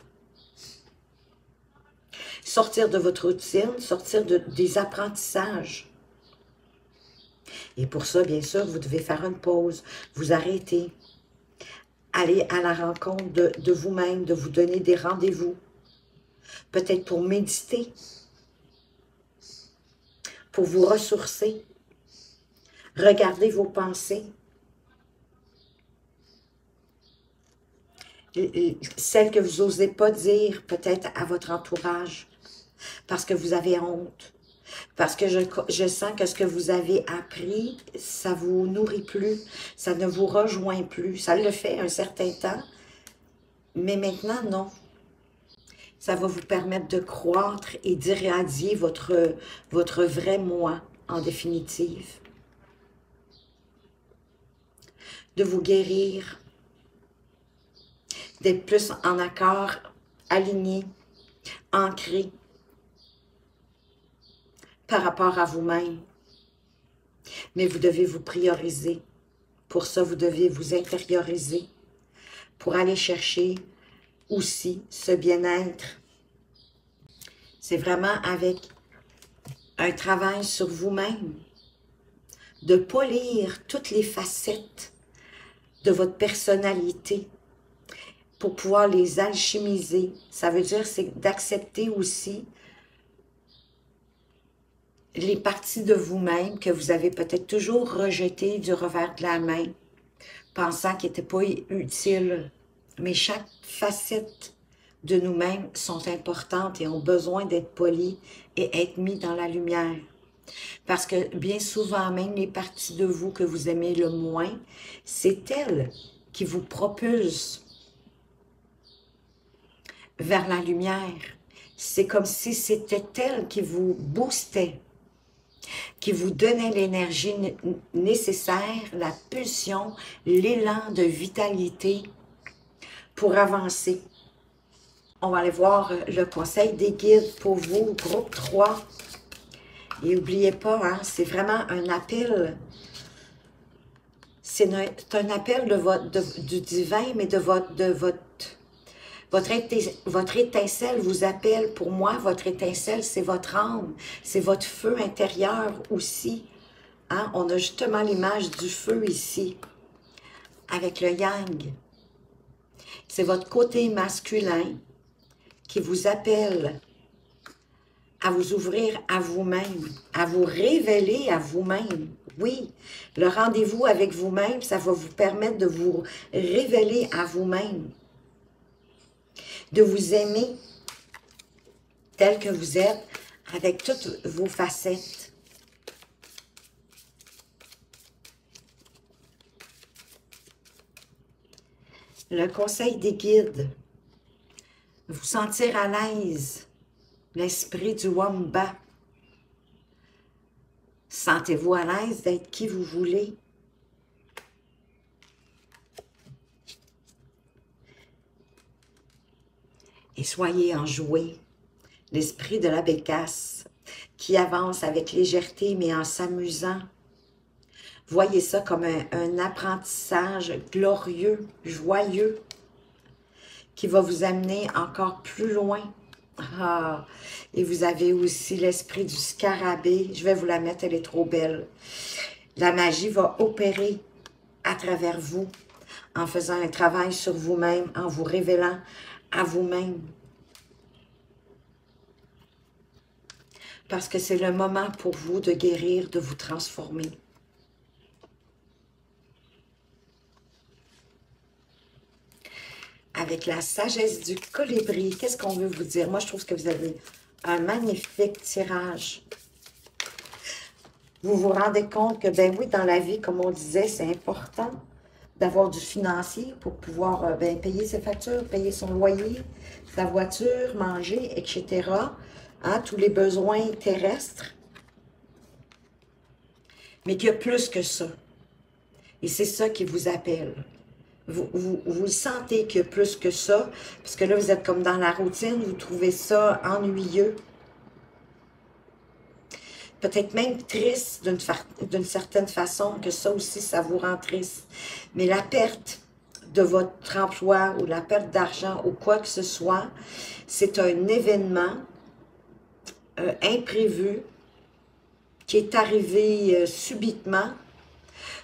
Sortir de votre routine, sortir des apprentissages. Et pour ça, bien sûr, vous devez faire une pause, vous arrêter, aller à la rencontre de vous-même, de vous donner des rendez-vous. Peut-être pour méditer, pour vous ressourcer. Regardez vos pensées. Celles que vous n'osez pas dire peut-être à votre entourage parce que vous avez honte. Parce que je sens que ce que vous avez appris, ça ne vous nourrit plus, ça ne vous rejoint plus. Ça le fait un certain temps, mais maintenant, non. Ça va vous permettre de croître et d'irradier votre vrai moi, en définitive. De vous guérir, d'être plus en accord, aligné, ancré par rapport à vous-même. Mais vous devez vous prioriser. Pour ça, vous devez vous intérioriser. pour aller chercher aussi ce bien-être. C'est vraiment avec un travail sur vous-même, de polir toutes les facettes de votre personnalité pour pouvoir les alchimiser. Ça veut dire c'est d'accepter aussi les parties de vous-même que vous avez peut-être toujours rejetées du revers de la main, pensant qu'elles n'étaient pas utiles. Mais chaque facette de nous-mêmes sont importantes et ont besoin d'être polies et être mis dans la lumière. Parce que bien souvent, même les parties de vous que vous aimez le moins, c'est elles qui vous propulsent vers la lumière. C'est comme si c'était elles qui vous boostaient, qui vous donnait l'énergie nécessaire, la pulsion, l'élan de vitalité pour avancer. On va aller voir le conseil des guides pour vous, groupe 3. Et n'oubliez pas, hein, c'est vraiment un appel. C'est un appel du divin, mais votre étincelle vous appelle. Pour moi, votre étincelle, c'est votre âme, c'est votre feu intérieur aussi. Hein? On a justement l'image du feu ici, avec le yang. C'est votre côté masculin qui vous appelle à vous ouvrir à vous-même, à vous révéler à vous-même. Oui, le rendez-vous avec vous-même, ça va vous permettre de vous révéler à vous-même, de vous aimer tel que vous êtes, avec toutes vos facettes. Le conseil des guides, vous sentir à l'aise, l'esprit du Wamba. Sentez-vous à l'aise d'être qui vous voulez. Et soyez enjoués. L'esprit de la bécasse qui avance avec légèreté mais en s'amusant. Voyez ça comme un apprentissage glorieux, joyeux, qui va vous amener encore plus loin. Ah, et vous avez aussi l'esprit du scarabée. Je vais vous la mettre, elle est trop belle. La magie va opérer à travers vous, en faisant un travail sur vous-même, en vous révélant à vous-même. Parce que c'est le moment pour vous de guérir, de vous transformer. Avec la sagesse du colibri, qu'est-ce qu'on veut vous dire? Moi, je trouve que vous avez un magnifique tirage. Vous vous rendez compte que, ben oui, dans la vie, comme on disait, c'est important d'avoir du financier pour pouvoir payer ses factures, payer son loyer, sa voiture, manger, etc. Hein, tous les besoins terrestres. Mais qu'il y a plus que ça. Et c'est ça qui vous appelle. Vous sentez qu'il y a plus que ça, parce que là, vous êtes comme dans la routine, vous trouvez ça ennuyeux. Peut-être même triste d'une certaine façon, que ça aussi, ça vous rend triste. Mais la perte de votre emploi ou la perte d'argent ou quoi que ce soit, c'est un événement imprévu qui est arrivé subitement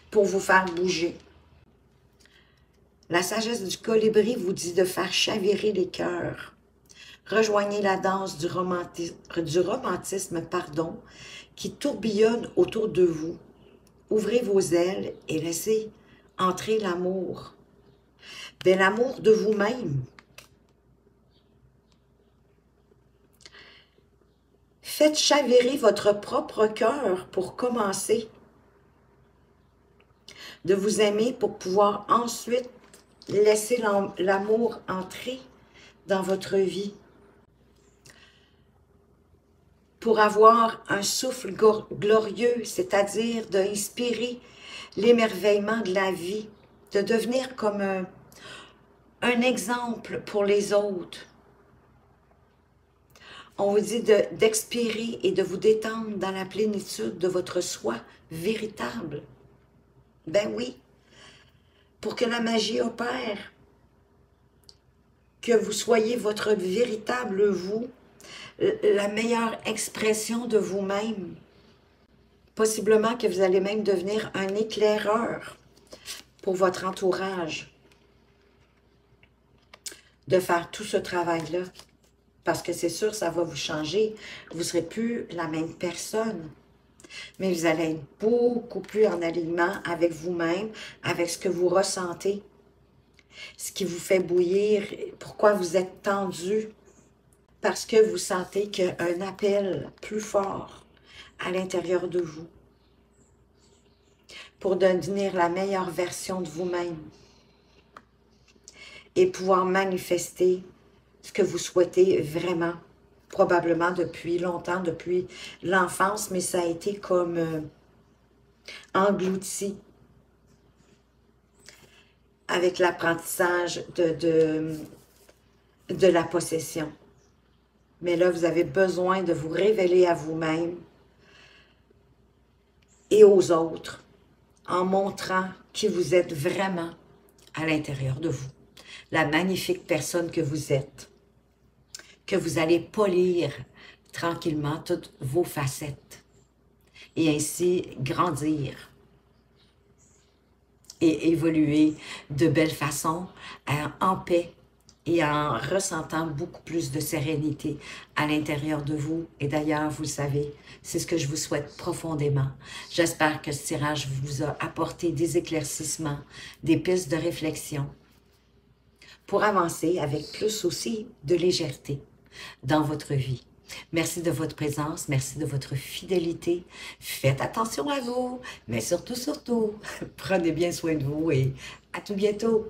pour vous faire bouger. La sagesse du colibri vous dit de faire chavirer les cœurs. Rejoignez la danse du romantisme, qui tourbillonne autour de vous. Ouvrez vos ailes et laissez entrer l'amour. De l'amour de vous-même. Faites chavirer votre propre cœur pour commencer. De vous aimer pour pouvoir ensuite laisser l'amour entrer dans votre vie. Pour avoir un souffle glorieux, c'est-à-dire d'inspirer l'émerveillement de la vie, de devenir comme un exemple pour les autres. On vous dit d'expirer et de vous détendre dans la plénitude de votre soi véritable. Ben oui, pour que la magie opère, que vous soyez votre véritable vous, la meilleure expression de vous-même. Possiblement que vous allez même devenir un éclaireur pour votre entourage. De faire tout ce travail-là. Parce que c'est sûr, ça va vous changer. Vous ne serez plus la même personne. Mais vous allez être beaucoup plus en alignement avec vous-même, avec ce que vous ressentez, ce qui vous fait bouillir, pourquoi vous êtes tendu, parce que vous sentez qu'il y a un appel plus fort à l'intérieur de vous pour devenir la meilleure version de vous-même et pouvoir manifester ce que vous souhaitez vraiment, probablement depuis longtemps, depuis l'enfance, mais ça a été comme englouti avec l'apprentissage de la possession. Mais là, vous avez besoin de vous révéler à vous-même et aux autres en montrant qui vous êtes vraiment à l'intérieur de vous. La magnifique personne que vous êtes, que vous allez polir tranquillement toutes vos facettes et ainsi grandir et évoluer de belle façon, en paix et en ressentant beaucoup plus de sérénité à l'intérieur de vous. Et d'ailleurs, vous le savez, c'est ce que je vous souhaite profondément. J'espère que ce tirage vous a apporté des éclaircissements, des pistes de réflexion pour avancer avec plus aussi de légèreté dans votre vie. Merci de votre présence, merci de votre fidélité. Faites attention à vous, mais surtout, prenez bien soin de vous et à tout bientôt.